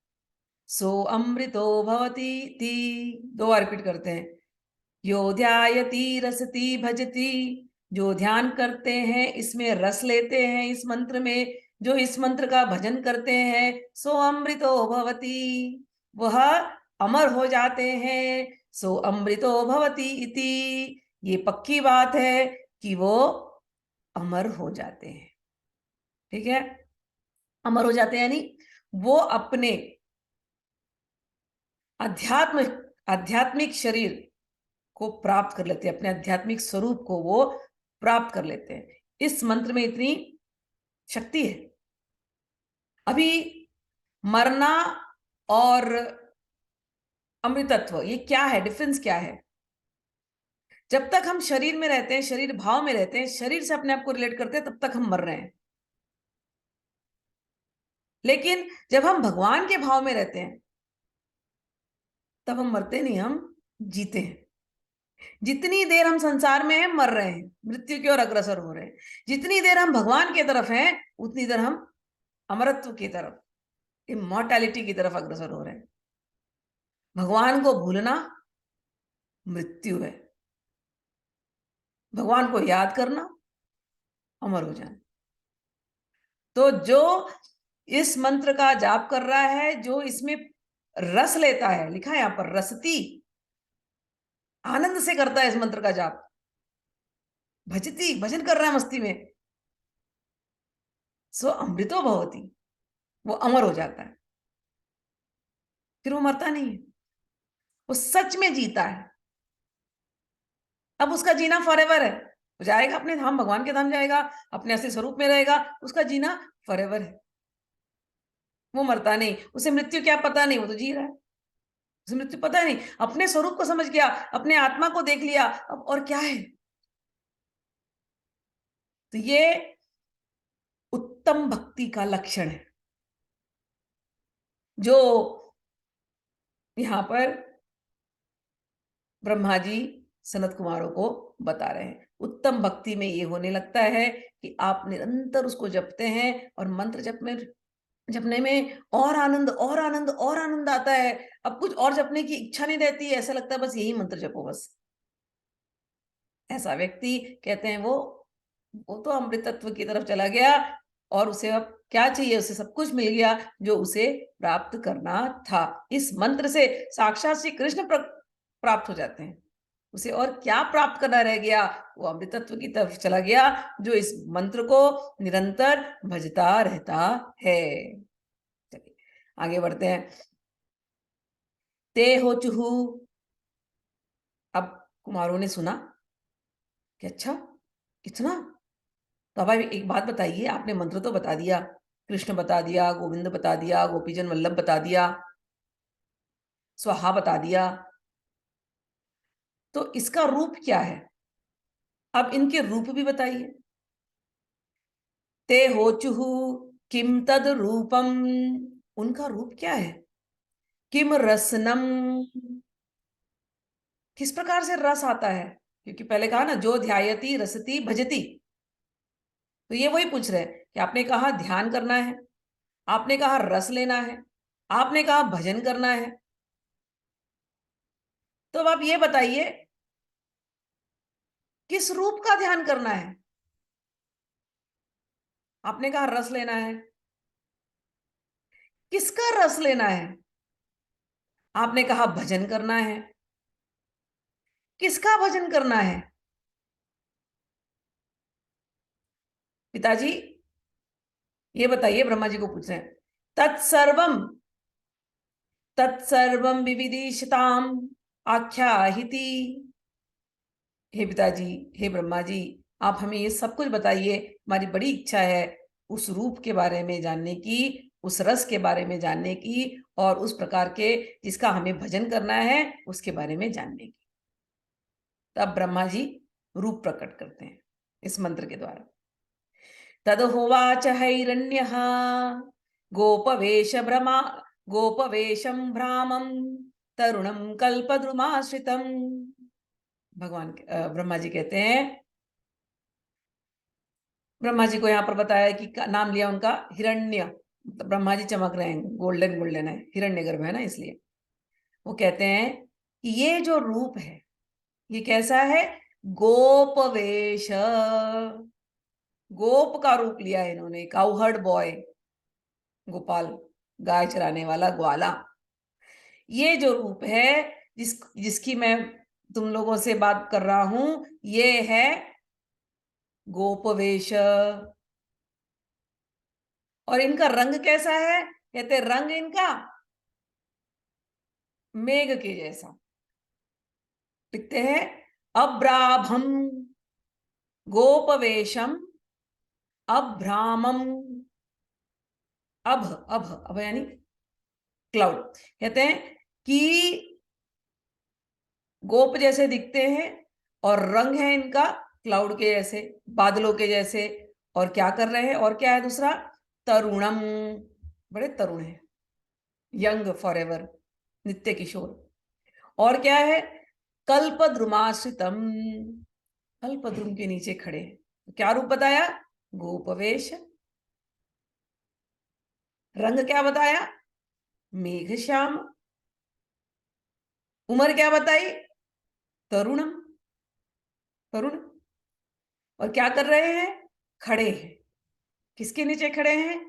सो अमृतो भवति ती, 2 बार रिपीट करते हैं। यो ध्यायति रसति भजति, जो ध्यान करते हैं, इसमें रस लेते हैं, इस मंत्र में, जो इस मंत्र का भजन करते हैं, सो अमृतो भवति, वह अमर हो जाते हैं। सो अमृतो भवति इति, ये पक्की बात है कि वो अमर हो जाते हैं। ठीक है, अमर हो जाते हैं यानी वो अपने आध्यात्मिक शरीर को प्राप्त कर लेते हैं, अपने आध्यात्मिक स्वरूप को वो प्राप्त कर लेते हैं। इस मंत्र में इतनी शक्ति है। अभी मरना और अमृतत्व, ये क्या है, डिफरेंस क्या है? जब तक हम शरीर में रहते हैं, शरीर भाव में रहते हैं, शरीर से अपने आप को रिलेट करते हैं, तब तक हम मर रहे हैं। लेकिन जब हम भगवान के भाव में रहते हैं, तब हम मरते नहीं, हम जीते हैं। जितनी देर हम संसार में हैं, मर रहे हैं, मृत्यु की ओर अग्रसर हो रहे हैं। जितनी देर हम भगवान की तरफ हैं, उतनी देर हम अमरत्व की तरफ, इमॉर्टैलिटी की तरफ अग्रसर हो रहे हैं। भगवान को भूलना मृत्यु है, भगवान को याद करना अमर हो जाना। तो जो इस मंत्र का जाप कर रहा है, जो इसमें रस लेता है, लिखा है यहां पर रसती, आनंद से करता है इस मंत्र का जाप, भजती, भजन कर रहा है मस्ती में, सो अमृतो भवति, वो अमर हो जाता है। फिर वो मरता नहीं है, वो सच में जीता है। अब उसका जीना फॉरएवर है, वो जाएगा अपने धाम, भगवान के धाम जाएगा, अपने असली स्वरूप में रहेगा, उसका जीना फॉरएवर है। वो मरता नहीं, उसे मृत्यु क्या पता नहीं, वो तो जी रहा है, उसे मृत्यु पता नहीं, अपने स्वरूप को समझ गया, अपने आत्मा को देख लिया, अब और क्या है। तो ये उत्तम भक्ति का लक्षण है, जो यहां पर ब्रह्मा जी सनत कुमारों को बता रहे हैं। उत्तम भक्ति में ये होने लगता है कि आप निरंतर उसको जपते हैं, और मंत्र जपने में और आनंद और आनंद और आनंद आता है। अब कुछ और जपने की इच्छा नहीं रहती है, ऐसा लगता है बस यही मंत्र जपो बस। ऐसा व्यक्ति कहते हैं वो तो अमृतत्व की तरफ चला गया, और उसे अब क्या चाहिए, उसे सब कुछ मिल गया जो उसे प्राप्त करना था। इस मंत्र से साक्षात श्री कृष्ण प्राप्त हो जाते हैं। उसे और क्या प्राप्त करना रह गया, वो अमृतत्व की तरफ चला गया, जो इस मंत्र को निरंतर भजता रहता है। चलिए आगे बढ़ते हैं। ते हो चुहु, अब कुमारों ने सुना कि अच्छा, इतना? तो अब आप एक बात बताइए, आपने मंत्र तो बता दिया, कृष्ण बता दिया, गोविंद बता दिया, गोपीजन वल्लभ बता दिया, स्वाहा बता दिया, तो इसका रूप क्या है? अब इनके रूप भी बताइए। ते होचुहु किम तद रूपम, उनका रूप क्या है? किम रसनम, किस प्रकार से रस आता है? क्योंकि पहले कहा ना, जो ध्यायति रसति भजति, तो ये वही पूछ रहे हैं कि आपने कहा ध्यान करना है, आपने कहा रस लेना है, आपने कहा भजन करना है, तो अब आप ये बताइए किस रूप का ध्यान करना है? आपने कहा रस लेना है, किसका रस लेना है? आपने कहा भजन करना है, किसका भजन करना है? पिताजी ये बताइए, ब्रह्मा जी को पूछ रहे हैं। तत्सर्वम तत्सर्वम विविदिशताम आख्याहिति, हे पिताजी, हे ब्रह्मा जी, आप हमें ये सब कुछ बताइए, हमारी बड़ी इच्छा है उस रूप के बारे में जानने की, उस रस के बारे में जानने की, और उस प्रकार के जिसका हमें भजन करना है उसके बारे में जानने की। तब ब्रह्मा जी रूप प्रकट करते हैं इस मंत्र के द्वारा। तदहोवाच हैरण्यः गोपवेश भ्रमा गोपवेशं भ्रामं तरुणं कल्पद्रुमाश्रितम्। भगवान ब्रह्मा जी कहते हैं, ब्रह्मा जी को यहाँ पर बताया कि नाम लिया उनका हिरण्य, तो ब्रह्मा जी चमक रहे हैं, गोल्डन गोल्डन है, हिरण्यगर्भ है ना, इसलिए वो कहते हैं कि ये जो रूप है ये कैसा है? गोपवेश, गोप का रूप लिया है इन्होंने, काउहर्ड बॉय, गोपाल, गाय चराने वाला ग्वाला। ये जो रूप है जिसकी मैं तुम लोगों से बात कर रहा हूं, ये है गोपवेश। और इनका रंग कैसा है? कहते रंग इनका मेघ के जैसा। लिखते हैं अब्राभम गोपवेशम अभ्रामम, अब यानी क्लाउड। कहते हैं कि गोप जैसे दिखते हैं और रंग है इनका क्लाउड के जैसे, बादलों के जैसे। और क्या कर रहे हैं? और क्या है दूसरा? तरुणम, बड़े तरुण है, यंग फॉरएवर, नित्य किशोर। और क्या है? कल्पद्रुमाश्रितम, कल्पद्रुम के नीचे खड़े हैं। क्या रूप बताया? गोपवेश। रंग क्या बताया? मेघ श्याम। उम्र क्या बताई? तरुणम, तरुण। और क्या कर रहे हैं? खड़े हैं। किसके नीचे खड़े हैं?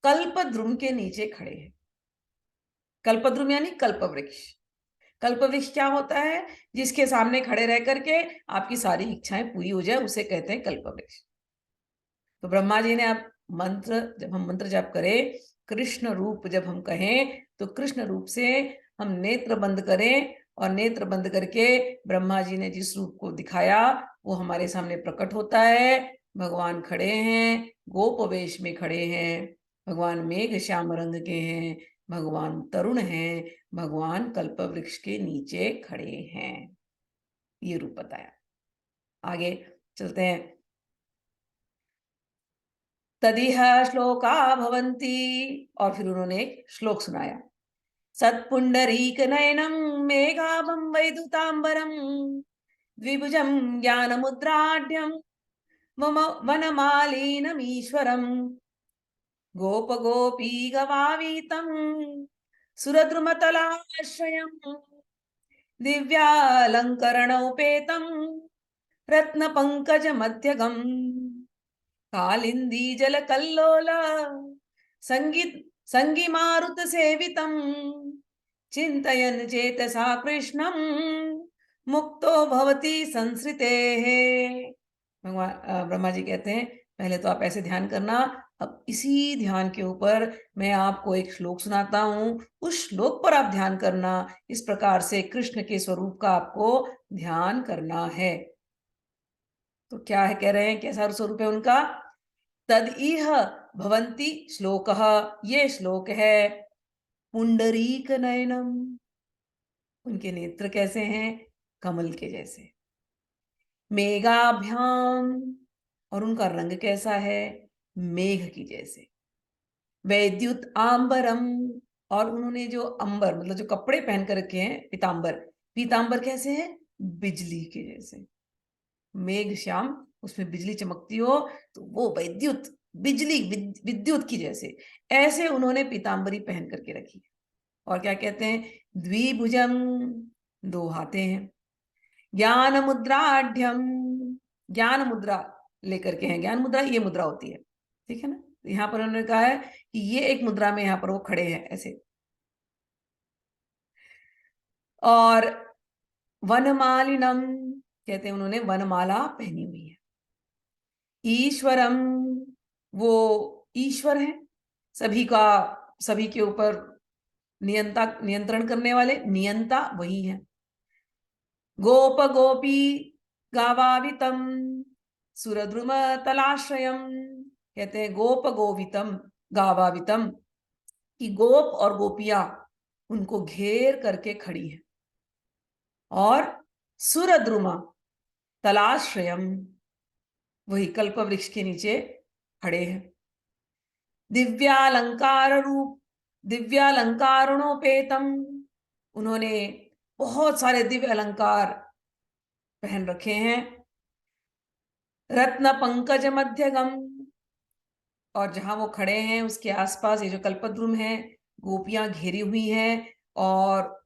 कल्पद्रुम के नीचे खड़े हैं। कल्पद्रुम यानी कल्पवृक्ष। कल्पवृक्ष क्या होता है? जिसके सामने खड़े रह करके आपकी सारी इच्छाएं पूरी हो जाए, उसे कहते हैं कल्पवृक्ष। तो ब्रह्मा जी ने अब मंत्र, जब हम मंत्र जाप करें, कृष्ण रूप जब हम कहें, तो कृष्ण रूप से हम नेत्र बंद करें, और नेत्र बंद करके ब्रह्मा जी ने जिस रूप को दिखाया वो हमारे सामने प्रकट होता है। भगवान खड़े हैं, गोप वेश में खड़े हैं, भगवान मेघ श्याम रंग के हैं, भगवान तरुण हैं, भगवान कल्पवृक्ष के नीचे खड़े हैं। ये रूप बताया। आगे चलते हैं। तदिह श्लोका भवन्ति, और फिर उन्होंने एक श्लोक सुनाया। सत्पुंडरीक नयनम मेघाभं वैदुतांबरम द्विभुजं ज्ञानमुद्राढ्यं मम वनमालीनमीश्वरम् गोप गोपी गवावीतं सुरद्रुमतलाश्रयम् दिव्यालङ्करणोपेतं रत्नपङ्कजमध्यगम् कालिंदी जल कल्लोल संगीत संगीमारुत सेवितम चिंतयन चेतसा कृष्णम मुक्तो भवति संसृते। भगवान ब्रह्मा जी कहते हैं, पहले तो आप ऐसे ध्यान करना, अब इसी ध्यान के ऊपर मैं आपको एक श्लोक सुनाता हूं, उस श्लोक पर आप ध्यान करना। इस प्रकार से कृष्ण के स्वरूप का आपको ध्यान करना है। तो क्या है, कह रहे हैं कैसा स्वरूप है उनका? तद इह भवंती श्लोकः, ये श्लोक है पुंडरीक नयनम। उनके नेत्र कैसे हैं? कमल के जैसे। मेघाभ्याम, और उनका रंग कैसा है? मेघ की जैसे। वैद्युत आंबरम, और उन्होंने जो अंबर मतलब जो कपड़े पहन कर रखे हैं, पीतांबर, पीतांबर कैसे है? बिजली के जैसे। मेघ श्याम, उसमें बिजली चमकती हो तो वो वैद्युत, बिजली, विद्युत की जैसे। ऐसे उन्होंने पीतांबरी पहन करके रखी है। और क्या कहते हैं? द्विभुजम, दो हाथे हैं। ज्ञान मुद्राढ़, ज्ञान मुद्रा लेकर के हैं। ज्ञान मुद्रा ये मुद्रा होती है, ठीक है ना। यहाँ पर उन्होंने कहा है कि ये एक मुद्रा में यहाँ पर वो खड़े हैं ऐसे। और वनमालिनम, कहते हैं उन्होंने वनमाला पहनी हुई है। ईश्वरम, वो ईश्वर है, सभी का, सभी के ऊपर नियंत्रण करने वाले, नियंता वही है। गोप गोपी गावावितम सुरद्रुम तलाश्रयम, कहते हैं गोप गोवितम गावावितम, कि गोप और गोपियां उनको घेर करके खड़ी है। और सुरद्रुमा तलाश्रयम, वही कल्प वृक्ष के नीचे खड़े हैं। दिव्यालंकार रूप, दिव्यालंकारणोपेतम, उन्होंने बहुत सारे दिव्य अलंकार पहन रखे हैं। रत्न पंकज मध्यगम, और जहां वो खड़े हैं उसके आसपास ये जो कल्पद्रुम है, गोपियां घेरी हुई हैं। और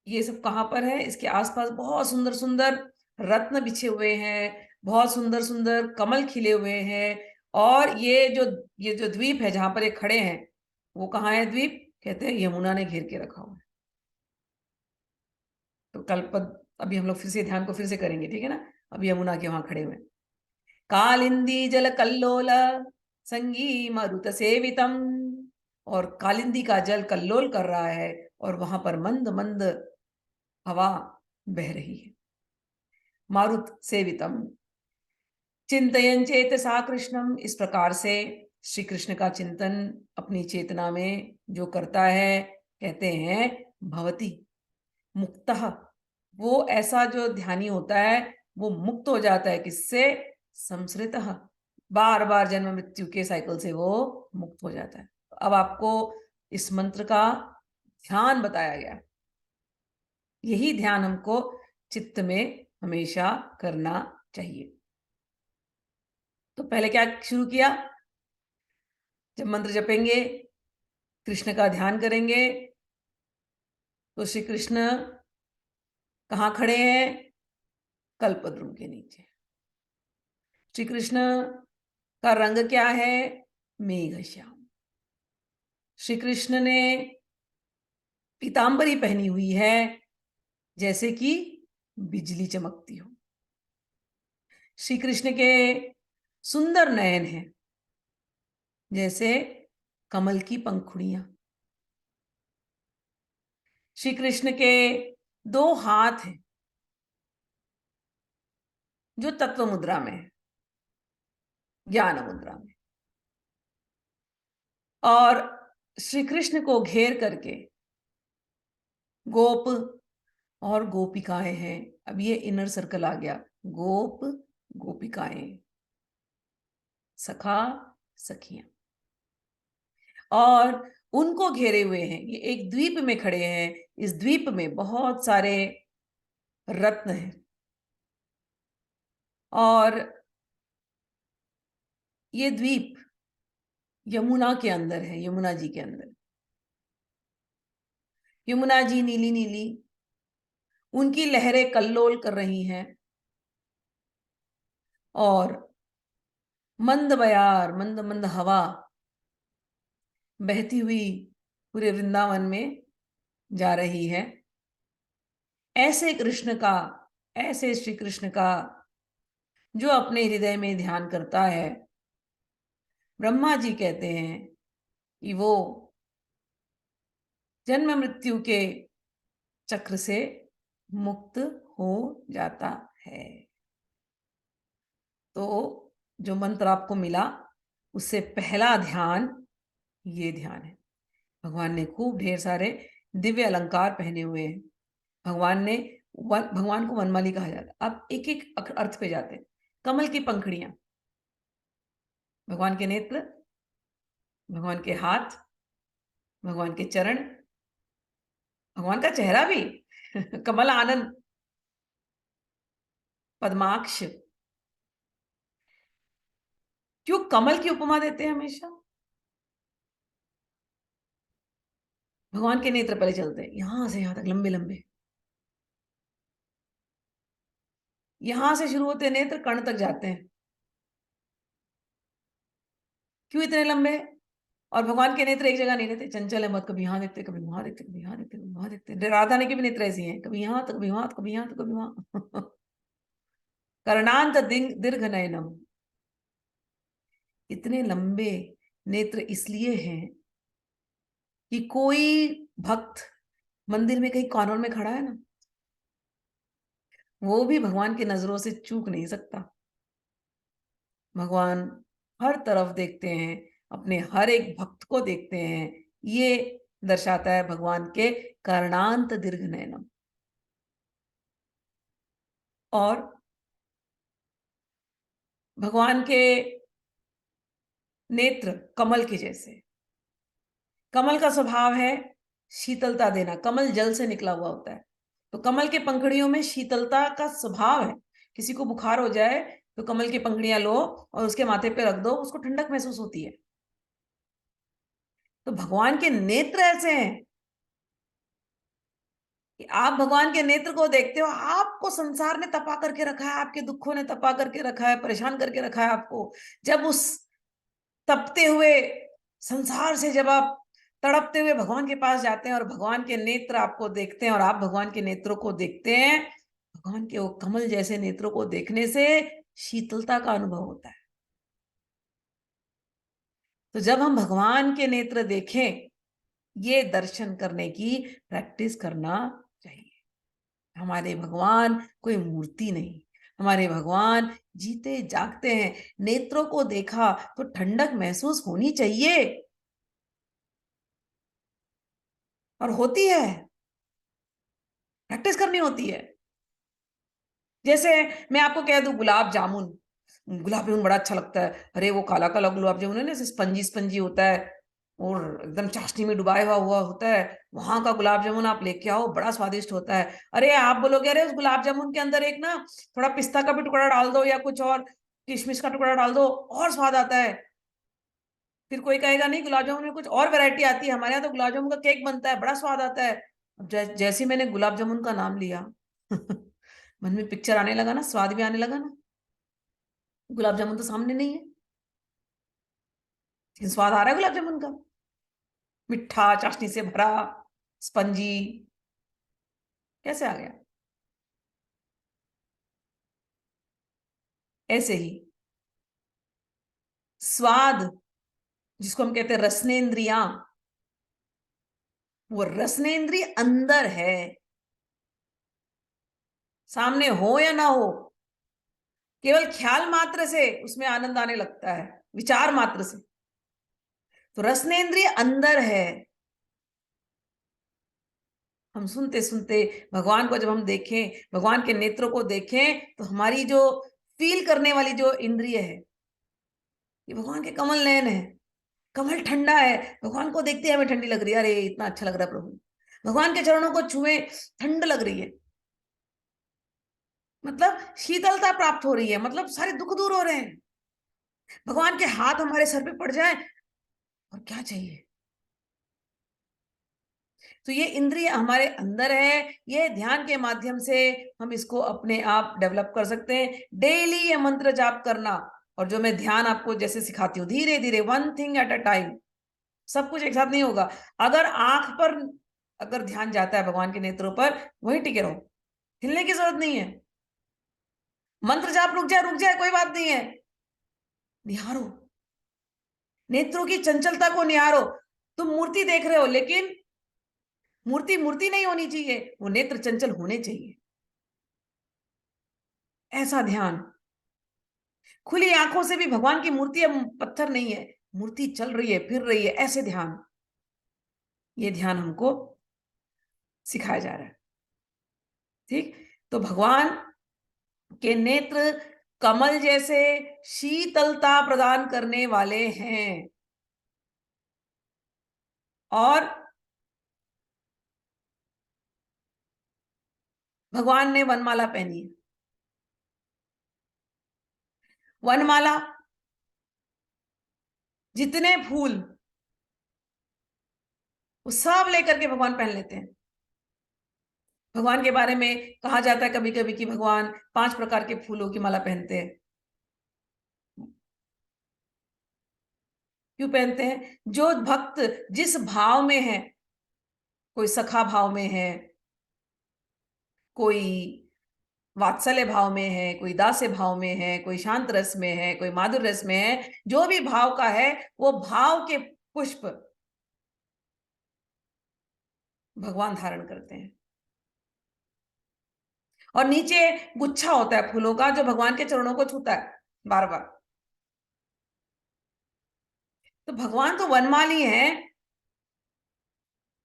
ये सब कहां पर है? इसके आसपास बहुत सुंदर सुंदर रत्न बिछे हुए हैं, बहुत सुंदर सुंदर कमल खिले हुए हैं। और ये जो द्वीप है जहां पर ये खड़े हैं, वो कहाँ है द्वीप? कहते हैं यमुना ने घेर के रखा हुआ है। तो अभी हम लोग फिर से ध्यान को फिर से करेंगे, ठीक है ना। अभी यमुना के वहां खड़े हुए हैं। कालिंदी जल कल्लोल संगी मरुत सेवितम, और कालिंदी का जल कल्लोल कर रहा है और वहां पर मंद मंद हवा बह रही है। मारुत सेवितम चिंतयन चेत सा कृष्णम, इस प्रकार से श्री कृष्ण का चिंतन अपनी चेतना में जो करता है, कहते हैं भवती मुक्तः, वो ऐसा जो ध्यानी होता है वो मुक्त हो जाता है। किससे? संसृतः, बार बार जन्म मृत्यु के साइकिल से वो मुक्त हो जाता है। अब आपको इस मंत्र का ध्यान बताया गया। यही ध्यान हमको चित्त में हमेशा करना चाहिए। तो पहले क्या शुरू किया? जब मंत्र जपेंगे, कृष्ण का ध्यान करेंगे, तो श्री कृष्ण कहाँ खड़े हैं? कल्पद्रुम के नीचे। श्री कृष्ण का रंग क्या है? मेघश्याम। श्री कृष्ण ने पीतांबरी पहनी हुई है जैसे कि बिजली चमकती हो। श्री कृष्ण के सुंदर नयन हैं जैसे कमल की पंखुड़ियां। श्री कृष्ण के दो हाथ हैं जो तत्व मुद्रा में है, ज्ञान मुद्रा में। और श्री कृष्ण को घेर करके गोप और गोपिकाएं हैं। अब ये इनर सर्कल आ गया, गोप गोपिकाएं, सखा सखियां, और उनको घेरे हुए हैं। ये एक द्वीप में खड़े हैं। इस द्वीप में बहुत सारे रत्न हैं। और ये द्वीप यमुना के अंदर है, यमुना जी के अंदर। यमुना जी नीली नीली, उनकी लहरें कल्लोल कर रही हैं। और मंद बयार, मंद मंद हवा बहती हुई पूरे वृंदावन में जा रही है। ऐसे कृष्ण का, ऐसे श्री कृष्ण का जो अपने हृदय में ध्यान करता है, ब्रह्मा जी कहते हैं कि वो जन्म मृत्यु के चक्र से मुक्त हो जाता है। तो जो मंत्र आपको मिला उससे पहला ध्यान ये ध्यान है। भगवान ने खूब ढेर सारे दिव्य अलंकार पहने हुए हैं। भगवान को वनमाली कहा जाता है। अब एक एक अर्थ पे जाते हैं। कमल की पंखुड़ियां, भगवान के नेत्र, भगवान के हाथ, भगवान के चरण, भगवान का चेहरा भी कमल आनंद, पद्माक्ष। क्यों कमल की उपमा देते हैं हमेशा? भगवान के नेत्र पहले चलते हैं, यहां से यहां तक लंबे लंबे, यहां से शुरू होते नेत्र कर्ण तक जाते हैं। क्यों इतने लंबे? और भगवान के नेत्र एक जगह नहीं रहते, चंचल है मत, कभी यहां देखते, कभी वहां देखते, कभी यहां देखते, कभी वहां देखते। राधा ने के भी नेत्र ऐसी हैं, कभी यहां तो कभी वहां, कभी यहां तो कभी वहां। कर्णांत दीर्घ नयनम। इतने लंबे नेत्र इसलिए हैं कि कोई भक्त मंदिर में कहीं कॉर्नर में खड़ा है ना, वो भी भगवान की नजरों से चूक नहीं सकता। भगवान हर तरफ देखते हैं, अपने हर एक भक्त को देखते हैं। ये दर्शाता है भगवान के कर्णांत दीर्घ नयनम। और भगवान के नेत्र कमल के जैसे। कमल का स्वभाव है शीतलता देना, कमल जल से निकला हुआ होता है, तो कमल के पंखुड़ियों में शीतलता का स्वभाव है। किसी को बुखार हो जाए तो कमल की पंखुड़ियां लो और उसके माथे पे रख दो, उसको ठंडक महसूस होती है। तो भगवान के नेत्र ऐसे हैं कि आप भगवान के नेत्र को देखते हो, आपको संसार ने तपा करके रखा है, आपके दुखों ने तपा करके रखा है, परेशान करके रखा है आपको। जब उस तपते हुए संसार से जब आप तड़पते हुए भगवान के पास जाते हैं और भगवान के नेत्र आपको देखते हैं और आप भगवान के नेत्रों को देखते हैं, भगवान के वो कमल जैसे नेत्रों को देखने से शीतलता का अनुभव होता है। तो जब हम भगवान के नेत्र देखें, ये दर्शन करने की प्रैक्टिस करना चाहिए। हमारे भगवान कोई मूर्ति नहीं, हमारे भगवान जीते जागते हैं। नेत्रों को देखा तो ठंडक महसूस होनी चाहिए, और होती है। प्रैक्टिस करनी होती है। जैसे मैं आपको कह दूं गुलाब जामुन, गुलाब जामुन बड़ा अच्छा लगता है। अरे वो काला काला गुलाब जामुन है ना, स्पंजी स्पंजी होता है और एकदम चाशनी में डुबाया हुआ हुआ होता है, वहां का गुलाब जामुन आप लेके आओ, बड़ा स्वादिष्ट होता है। अरे आप बोलोगे अरे उस गुलाब जामुन के अंदर एक ना थोड़ा पिस्ता का भी टुकड़ा डाल दो या कुछ और किशमिश का टुकड़ा डाल दो, और स्वाद आता है। फिर कोई कहेगा नहीं गुलाब जामुन में कुछ और वैरायटी आती है, हमारे यहाँ तो गुलाब जामुन का केक बनता है, बड़ा स्वाद आता है। जैसे मैंने गुलाब जामुन का नाम लिया मन में पिक्चर आने लगा ना, स्वाद भी आने लगा ना। गुलाब जामुन तो सामने नहीं है, लेकिन स्वाद आ रहा है गुलाब जामुन का, मिठा चाशनी से भरा, स्पंजी। कैसे आ गया? ऐसे ही स्वाद, जिसको हम कहते हैं रसनेन्द्रियां, वो रसनेन्द्रिय अंदर है, सामने हो या ना हो, केवल ख्याल मात्र से उसमें आनंद आने लगता है, विचार मात्र से। तो रसनेन्द्रिय अंदर है। हम सुनते सुनते भगवान को जब हम देखें, भगवान के नेत्रों को देखें, तो हमारी जो फील करने वाली जो इंद्रिय है, ये भगवान के कमल नयन है। कमल ठंडा है, भगवान को देखते हैं हमें ठंडी लग रही है, अरे इतना अच्छा लग रहा है प्रभु। भगवान के चरणों को छुए, ठंड लग रही है, मतलब शीतलता प्राप्त हो रही है, मतलब सारे दुख दूर हो रहे हैं। भगवान के हाथ हमारे सर पे पड़ जाए और क्या चाहिए। तो ये इंद्रिय हमारे अंदर है, ये ध्यान के माध्यम से हम इसको अपने आप डेवलप कर सकते हैं। डेली ये मंत्र जाप करना, और जो मैं ध्यान आपको जैसे सिखाती हूँ, धीरे धीरे, one thing at a time. सब कुछ एक साथ नहीं होगा। अगर आंख पर अगर ध्यान जाता है भगवान के नेत्रों पर, वहीं टिके रहो, हिलने की जरूरत नहीं है। मंत्र जाप रुक जाए कोई बात नहीं है, निहारो। नेत्रों की चंचलता को निहारो। तुम मूर्ति देख रहे हो, लेकिन मूर्ति मूर्ति नहीं होनी चाहिए, वो नेत्र चंचल होने चाहिए। ऐसा ध्यान। खुली आंखों से भी भगवान की मूर्ति अब पत्थर नहीं है, मूर्ति चल रही है, फिर रही है, ऐसे ध्यान। ये ध्यान हमको सिखाया जा रहा है। ठीक, तो भगवान के नेत्र कमल जैसे शीतलता प्रदान करने वाले हैं। और भगवान ने वनमाला पहनी है। वनमाला, जितने फूल, वो सब लेकर के भगवान पहन लेते हैं। भगवान के बारे में कहा जाता है कभी कभी कि भगवान 5 प्रकार के फूलों की माला पहनते हैं। क्यों पहनते हैं? जो भक्त जिस भाव में है, कोई सखा भाव में है, कोई वात्सल्य भाव में है, कोई दास्य भाव में है, कोई शांत रस में है, कोई माधुर्य रस में है, जो भी भाव का है, वो भाव के पुष्प भगवान धारण करते हैं। और नीचे गुच्छा होता है फूलों का, जो भगवान के चरणों को छूता है बार बार। तो भगवान तो वनमाली है।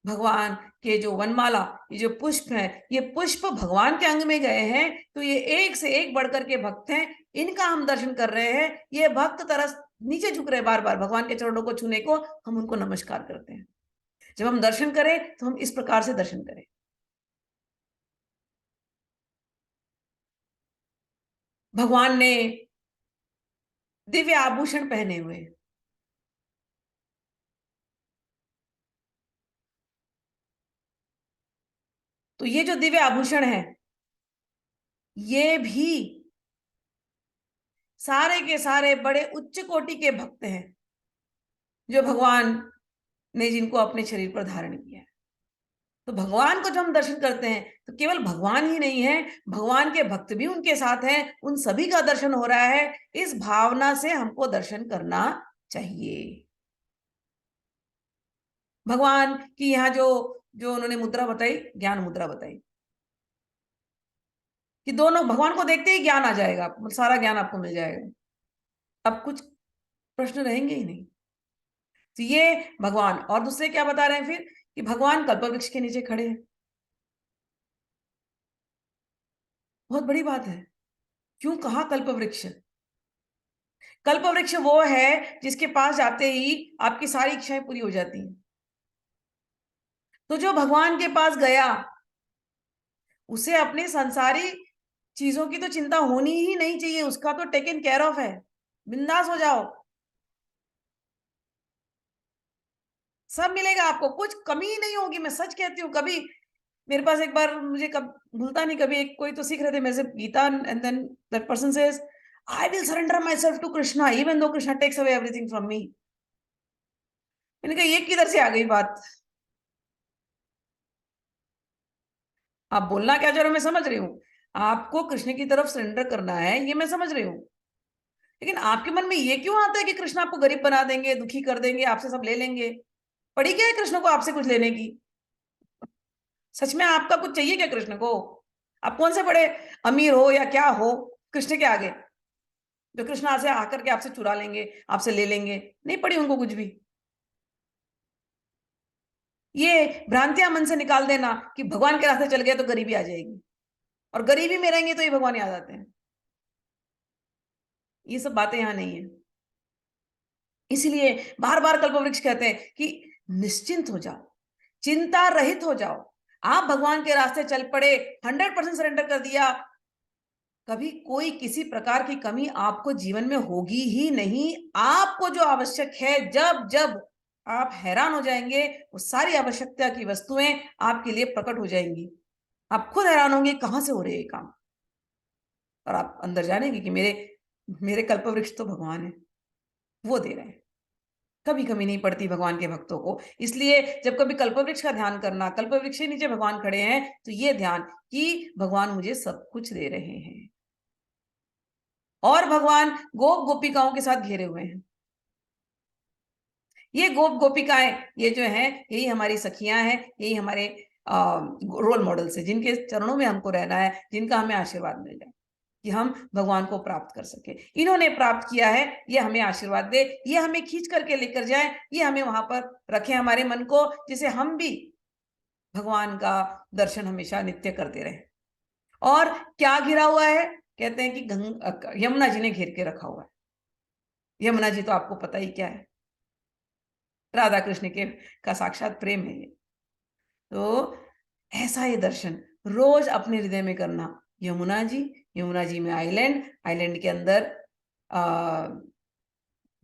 भगवान के जो वनमाला, ये जो पुष्प है, ये पुष्प भगवान के अंग में गए हैं, तो ये एक से एक बढ़कर के भक्त हैं। इनका हम दर्शन कर रहे हैं। ये भक्त तरस नीचे झुक रहे बार बार भगवान के चरणों को छूने को, हम उनको नमस्कार करते हैं। जब हम दर्शन करें तो हम इस प्रकार से दर्शन करें। भगवान ने दिव्य आभूषण पहने हुए हैं। तो ये जो दिव्य आभूषण है, ये भी सारे के सारे बड़े उच्च कोटि के भक्त हैं, जो भगवान ने जिनको अपने शरीर पर धारण किया है। तो भगवान को जब हम दर्शन करते हैं, तो केवल भगवान ही नहीं है, भगवान के भक्त भी उनके साथ हैं, उन सभी का दर्शन हो रहा है। इस भावना से हमको दर्शन करना चाहिए। भगवान की यहाँ जो जो उन्होंने मुद्रा बताई, ज्ञान मुद्रा बताई, कि दोनों भगवान को देखते ही ज्ञान आ जाएगा, सारा ज्ञान आपको मिल जाएगा, अब कुछ प्रश्न रहेंगे ही नहीं। तो ये भगवान। और दूसरे क्या बता रहे हैं फिर, कि भगवान कल्पवृक्ष के नीचे खड़े हैं। बहुत बड़ी बात है। क्यों कहा कल्पवृक्ष? कल्पवृक्ष वो है जिसके पास जाते ही आपकी सारी इच्छाएं पूरी हो जाती हैं। तो जो भगवान के पास गया, उसे अपनी संसारी चीजों की तो चिंता होनी ही नहीं चाहिए, उसका तो टेकन केयर ऑफ है। बिंदास हो जाओ, सब मिलेगा आपको, कुछ कमी ही नहीं होगी। मैं सच कहती हूँ। कभी मेरे पास एक बार, मुझे कब भूलता नहीं, कभी एक कोई तो सीख रहे थे मेरे से Gita, and then that person says, I will surrender myself to Krishna even though Krishna takes away everything from me. मैंने कहा ये किधर से आ गई बात? आप बोलना क्या चाह रहे हो मैं समझ रही हूँ, आपको कृष्ण की तरफ सरेंडर करना है, ये मैं समझ रही हूँ। लेकिन आपके मन में ये क्यों आता है कि कृष्ण आपको गरीब बना देंगे, दुखी कर देंगे, आपसे सब ले लेंगे? पड़ी क्या है कृष्ण को आपसे कुछ लेने की? सच में आपका कुछ चाहिए क्या कृष्ण को? आप कौन से बड़े अमीर हो या क्या हो कृष्ण के आगे, जो कृष्ण से आकर के आपसे चुरा लेंगे, आपसे ले लेंगे? नहीं पड़ी उनको कुछ भी। ये भ्रांतियां मन से निकाल देना कि भगवान के रास्ते चल गए तो गरीबी आ जाएगी, और गरीबी में रहेंगे तो ये भगवान याद आते हैं। ये सब बातें यहां नहीं है। इसलिए बार बार कल्पवृक्ष कहते हैं कि निश्चिंत हो जाओ, चिंता रहित हो जाओ। आप भगवान के रास्ते चल पड़े, 100% सरेंडर कर दिया, कभी कोई किसी प्रकार की कमी आपको जीवन में होगी ही नहीं। आपको जो आवश्यक है, जब जब आप हैरान हो जाएंगे, वो सारी आवश्यकता की वस्तुएं आपके लिए प्रकट हो जाएंगी। आप खुद हैरान होंगे कहां से हो रहे हैं काम, और आप अंदर जानेंगे कि मेरे मेरे कल्पवृक्ष तो भगवान है, वो दे रहे हैं। कभी कमी नहीं पड़ती भगवान के भक्तों को। इसलिए जब कभी कल्पवृक्ष का ध्यान करना, कल्पवृक्ष के नीचे भगवान खड़े हैं, तो ये ध्यान कि भगवान मुझे सब कुछ दे रहे हैं। और भगवान गोप गोपिकाओं के साथ घेरे हुए हैं। ये गोपिकाएं, ये जो हैं, यही हमारी सखियां हैं, यही हमारे रोल मॉडल्स है, जिनके चरणों में हमको रहना है, जिनका हमें आशीर्वाद मिल जाए कि हम भगवान को प्राप्त कर सके। इन्होंने प्राप्त किया है, ये हमें आशीर्वाद दे, ये हमें खींच करके लेकर जाए, ये हमें वहां पर रखे हमारे मन को, जिसे हम भी भगवान का दर्शन हमेशा नित्य करते रहे। और क्या घिरा हुआ है? कहते हैं कि यमुना जी ने घेर के रखा हुआ है। यमुना जी तो आपको पता ही क्या है, राधा कृष्ण के का साक्षात प्रेम है ये। तो ऐसा ये दर्शन रोज अपने हृदय में करना। यमुना जी, यमुना जी में आइलैंड, आइलैंड के अंदर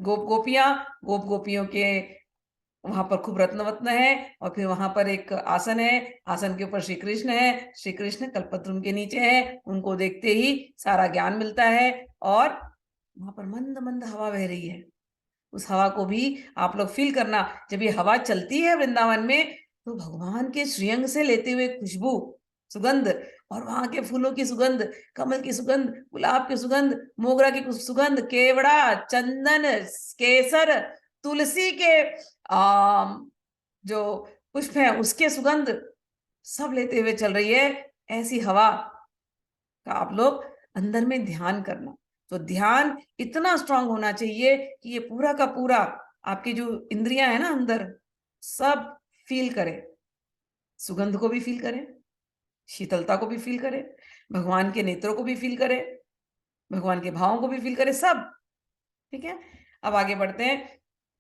गोप गोपियां, गोप गोपियों के वहां पर खूब रत्न वत्न है, और फिर वहां पर एक आसन है, आसन के ऊपर श्री कृष्ण है, श्री कृष्ण कल्पद्रुम के नीचे है, उनको देखते ही सारा ज्ञान मिलता है। और वहां पर मंद मंद हवा बह रही है, उस हवा को भी आप लोग फील करना। जब ये हवा चलती है वृंदावन में, तो भगवान के श्रीअंग से लेते हुए खुशबू, सुगंध, और वहां के फूलों की सुगंध, कमल की सुगंध, गुलाब की सुगंध, मोगरा की सुगंध, केवड़ा, चंदन, केसर, तुलसी के जो पुष्प है उसके सुगंध, सब लेते हुए चल रही है। ऐसी हवा का आप लोग अंदर में ध्यान करना। तो ध्यान इतना स्ट्रांग होना चाहिए कि ये पूरा का पूरा आपकी जो इंद्रियां है ना अंदर, सब फील करे, सुगंध को भी फील करे, शीतलता को भी फील करे, भगवान के नेत्रों को भी फील करे, भगवान के भावों को भी फील करे, सब। ठीक है, अब आगे बढ़ते हैं।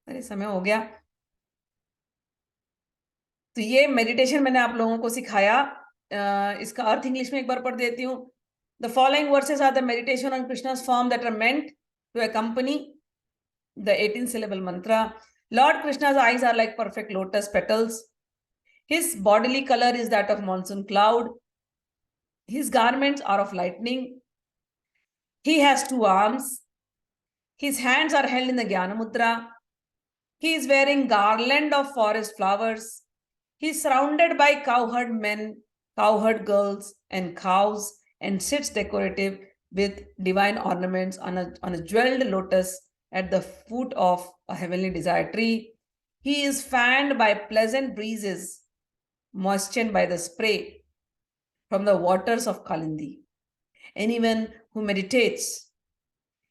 अरे समय हो गया। तो ये मेडिटेशन मैंने आप लोगों को सिखाया। इसका अर्थ इंग्लिश में एक बार पढ़ देती हूँ। The following verses are the meditation on Krishna's form that are meant to accompany the 18 syllable mantra. Lord Krishna's eyes are like perfect lotus petals. His bodily color is that of monsoon cloud. His garments are of lightning. He has two arms. His hands are held in the Jnana Mudra. He is wearing garland of forest flowers. He is surrounded by cowherd men, cowherd girls, and cows, and sits decorative with divine ornaments on a jeweled lotus at the foot of a heavenly desire tree. He is fanned by pleasant breezes, moistened by the spray from the waters of Kalindi. Anyone who meditates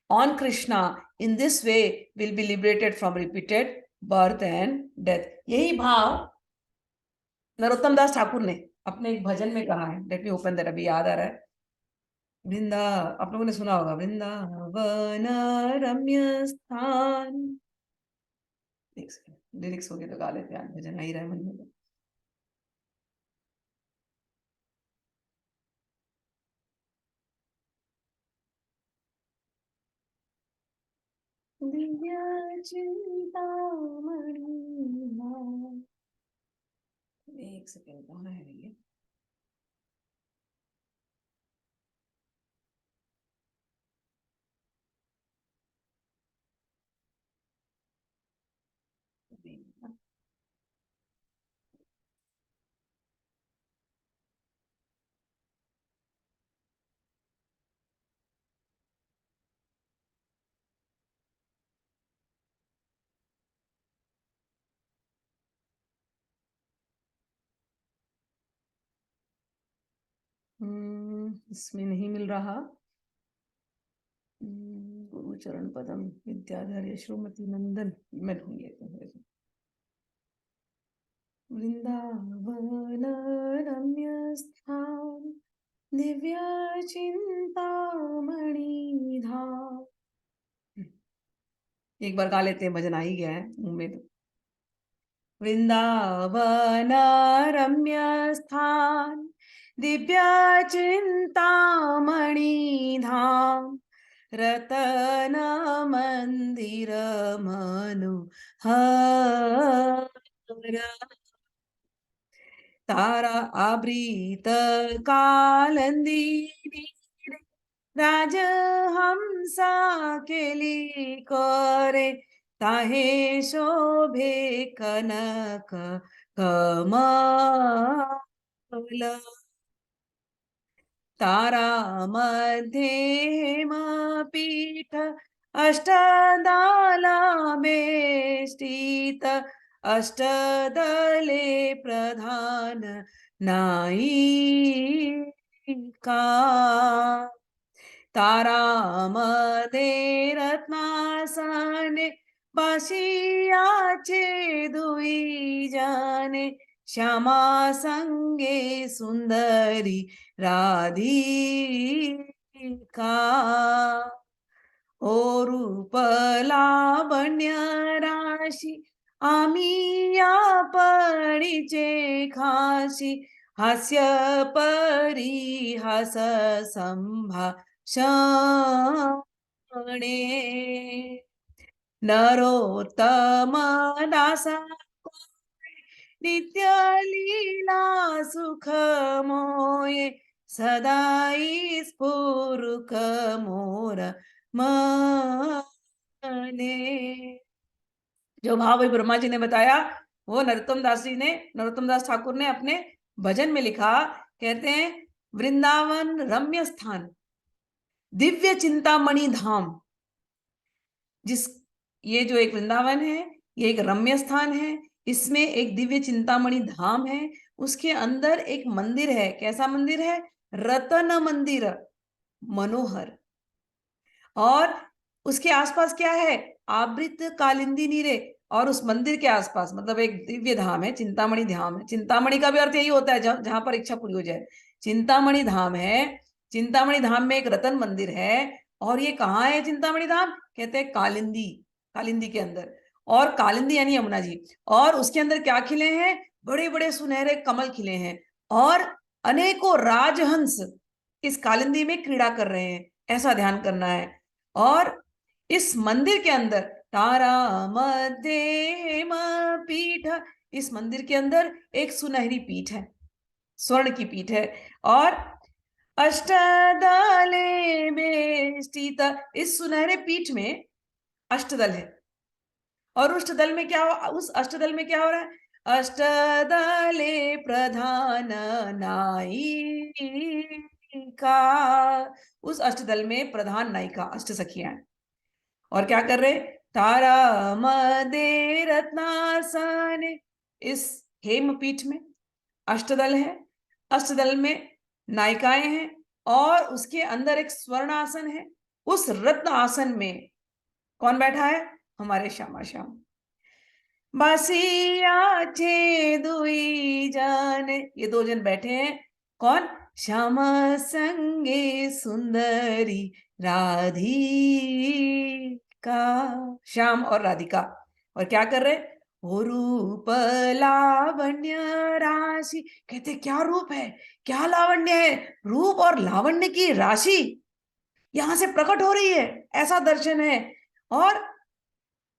on Krishna in this way will be liberated from repeated birth and death. यही भाव नरोत्तम दास ठाकुर ने अपने एक भजन में कहा है। Let me open that, अभी याद आ रहा है। वृंदा, आप लोगों ने सुना होगा, वृंदावन रम्य स्थान। लिरिक्स हो गए तो गा लेते हैं, भजन आ ही रहा है मन में। दिव्य चिंतामणि, एक सेकेंड, कहाँ है ये? इसमें नहीं मिल रहा। गुरु चरण पदम विद्याधर श्रीमती नंदन, मैं ढूंढ लेती हूँ। वृंदावन रम्य स्थान, दिव्य चिंतामणि धाम। एक बार गा लेते हैं, भजन आ ही गया है मुंह में तो। वृंदावन रम्य स्थान, दिव्य चिंतामणि धाम, रतन मंदिर मनोहर, तारा आवृत कालंदी, राजहंसा केली करे, ताहे शोभे कनक कमल, तारा मध्ये हेमपीठ अष्टदालावेष्टित अष्टदले प्रधान नायिका तारामध्ये रत्नासने बसियाचे दुई जाने श्यामा संगे सुंदरी राधिका ओ रूप लावण्य राशी आम्ही या परीचे खाशी हास्य परिहास संभाषणे नरोत्तम दासा नित्य लीला सुख मोये सदाई स्फुरुक मोर मने। जो भाव ब्रह्मा जी ने बताया वो नरोत्तम दास ठाकुर ने अपने भजन में लिखा। कहते हैं वृंदावन रम्य स्थान दिव्य चिंतामणि धाम। ये जो एक वृंदावन है ये एक रम्य स्थान है, इसमें एक दिव्य चिंतामणि धाम है, उसके अंदर एक मंदिर है। कैसा मंदिर है? रतन मंदिर, मनोहर। और उसके आसपास क्या है? आवृत कालिंदी नीरे। और उस मंदिर के आसपास मतलब एक दिव्य धाम है, चिंतामणि धाम है। चिंतामणि का भी अर्थ यही होता है जहां पर इच्छा पूरी हो जाए। चिंतामणि धाम है। चिंतामणि धाम में एक रतन मंदिर है। और ये कहाँ है चिंतामणि धाम? कहते हैं कालिंदी, कालिंदी के अंदर। और कालिंदी यानी यमुना जी। और उसके अंदर क्या खिले हैं? बड़े बड़े सुनहरे कमल खिले हैं। और अनेकों राजहंस इस कालिंदी में क्रीड़ा कर रहे हैं, ऐसा ध्यान करना है। और इस मंदिर के अंदर तारा मध्य पीठ, इस मंदिर के अंदर एक सुनहरी पीठ है, स्वर्ण की पीठ है। और अष्टदले बेष्टित, इस सुनहरे पीठ में अष्टदल है। और अष्टदल में क्या उस अष्टदल में क्या हो रहा है? अष्टदले प्रधान नायिका, उस अष्टदल में प्रधान नायिका अष्ट सखियां हैं। और क्या कर रहे? तारा मदे रत्नासन, इस हेमपीठ में अष्टदल है, अष्टदल में नायिकाएं हैं। और उसके अंदर एक स्वर्ण आसन है। उस रत्न आसन में कौन बैठा है? हमारे श्यामा श्याम। बासिया छे दुई जान, ये दो जन बैठे हैं। कौन? श्यामा संगे सुंदरी राधिका, श्याम और राधिका। और क्या कर रहे? हो रूप लावण्य राशि। कहते क्या रूप है, क्या लावण्य है। रूप और लावण्य की राशि यहां से प्रकट हो रही है, ऐसा दर्शन है। और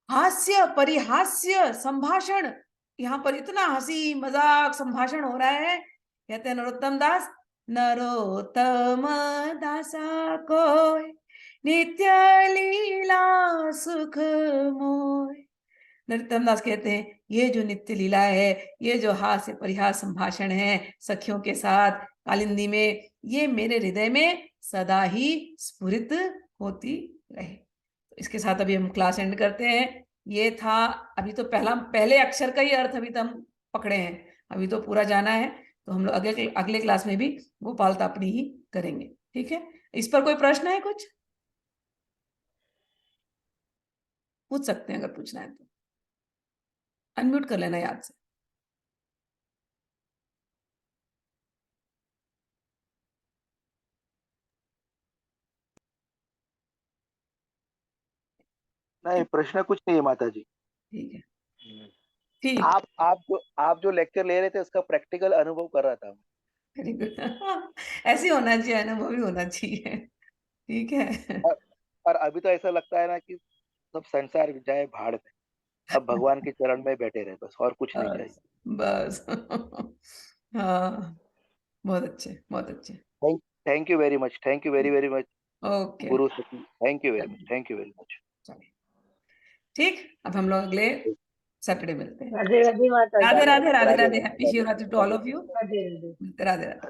हास्य परिहास्य संभाषण, यहाँ पर इतना हंसी मजाक संभाषण हो रहा है। कहते हैं नरोत्तम दास, नरोत्तम दासा को नित्य लीला सुख मोय। नरोत्तम दास कहते हैं ये जो नित्य लीला है, ये जो हास्य परिहास संभाषण है सखियों के साथ कालिंदी में, ये मेरे हृदय में सदा ही स्फुरित होती रहे। इसके साथ अभी हम क्लास एंड करते हैं। ये था अभी तो पहले अक्षर का ही अर्थ अभी तो हम पकड़े हैं, अभी तो पूरा जाना है। तो हम लोग अगले क्लास में भी गोपाल तापनी ही करेंगे। ठीक है, इस पर कोई प्रश्न है? कुछ पूछ सकते हैं, अगर पूछना है तो अनम्यूट कर लेना याद से। नहीं, प्रश्न कुछ नहीं है माता जी। ठीक है, ठीक। आप जो लेक्चर ले रहे थे उसका प्रैक्टिकल अनुभव कर रहा था। Very good. ऐसे होना चाहिए, अनुभव भी होना चाहिए। ठीक है। और, और अभी तो ऐसा लगता है ना कि सब संसार जाए भाड़ में, अब भगवान के चरण में बैठे रहे, बस और कुछ नहीं चाहिए। बस बस। हाँ, बहुत अच्छे, बहुत अच्छे। Thank you very much, thank you very very much okay, गुरु सखी, thank you very much, thank you very much. चलिए ठीक, अब हम लोग अगले सैटरडे मिलते हैं। राधे राधे माता जी। Radhe Radhe Radhe Radhe Radhe, Radhe happy Radhe Shivratri to all Radhe of you. Radhe Radhe. Radhe Radhe.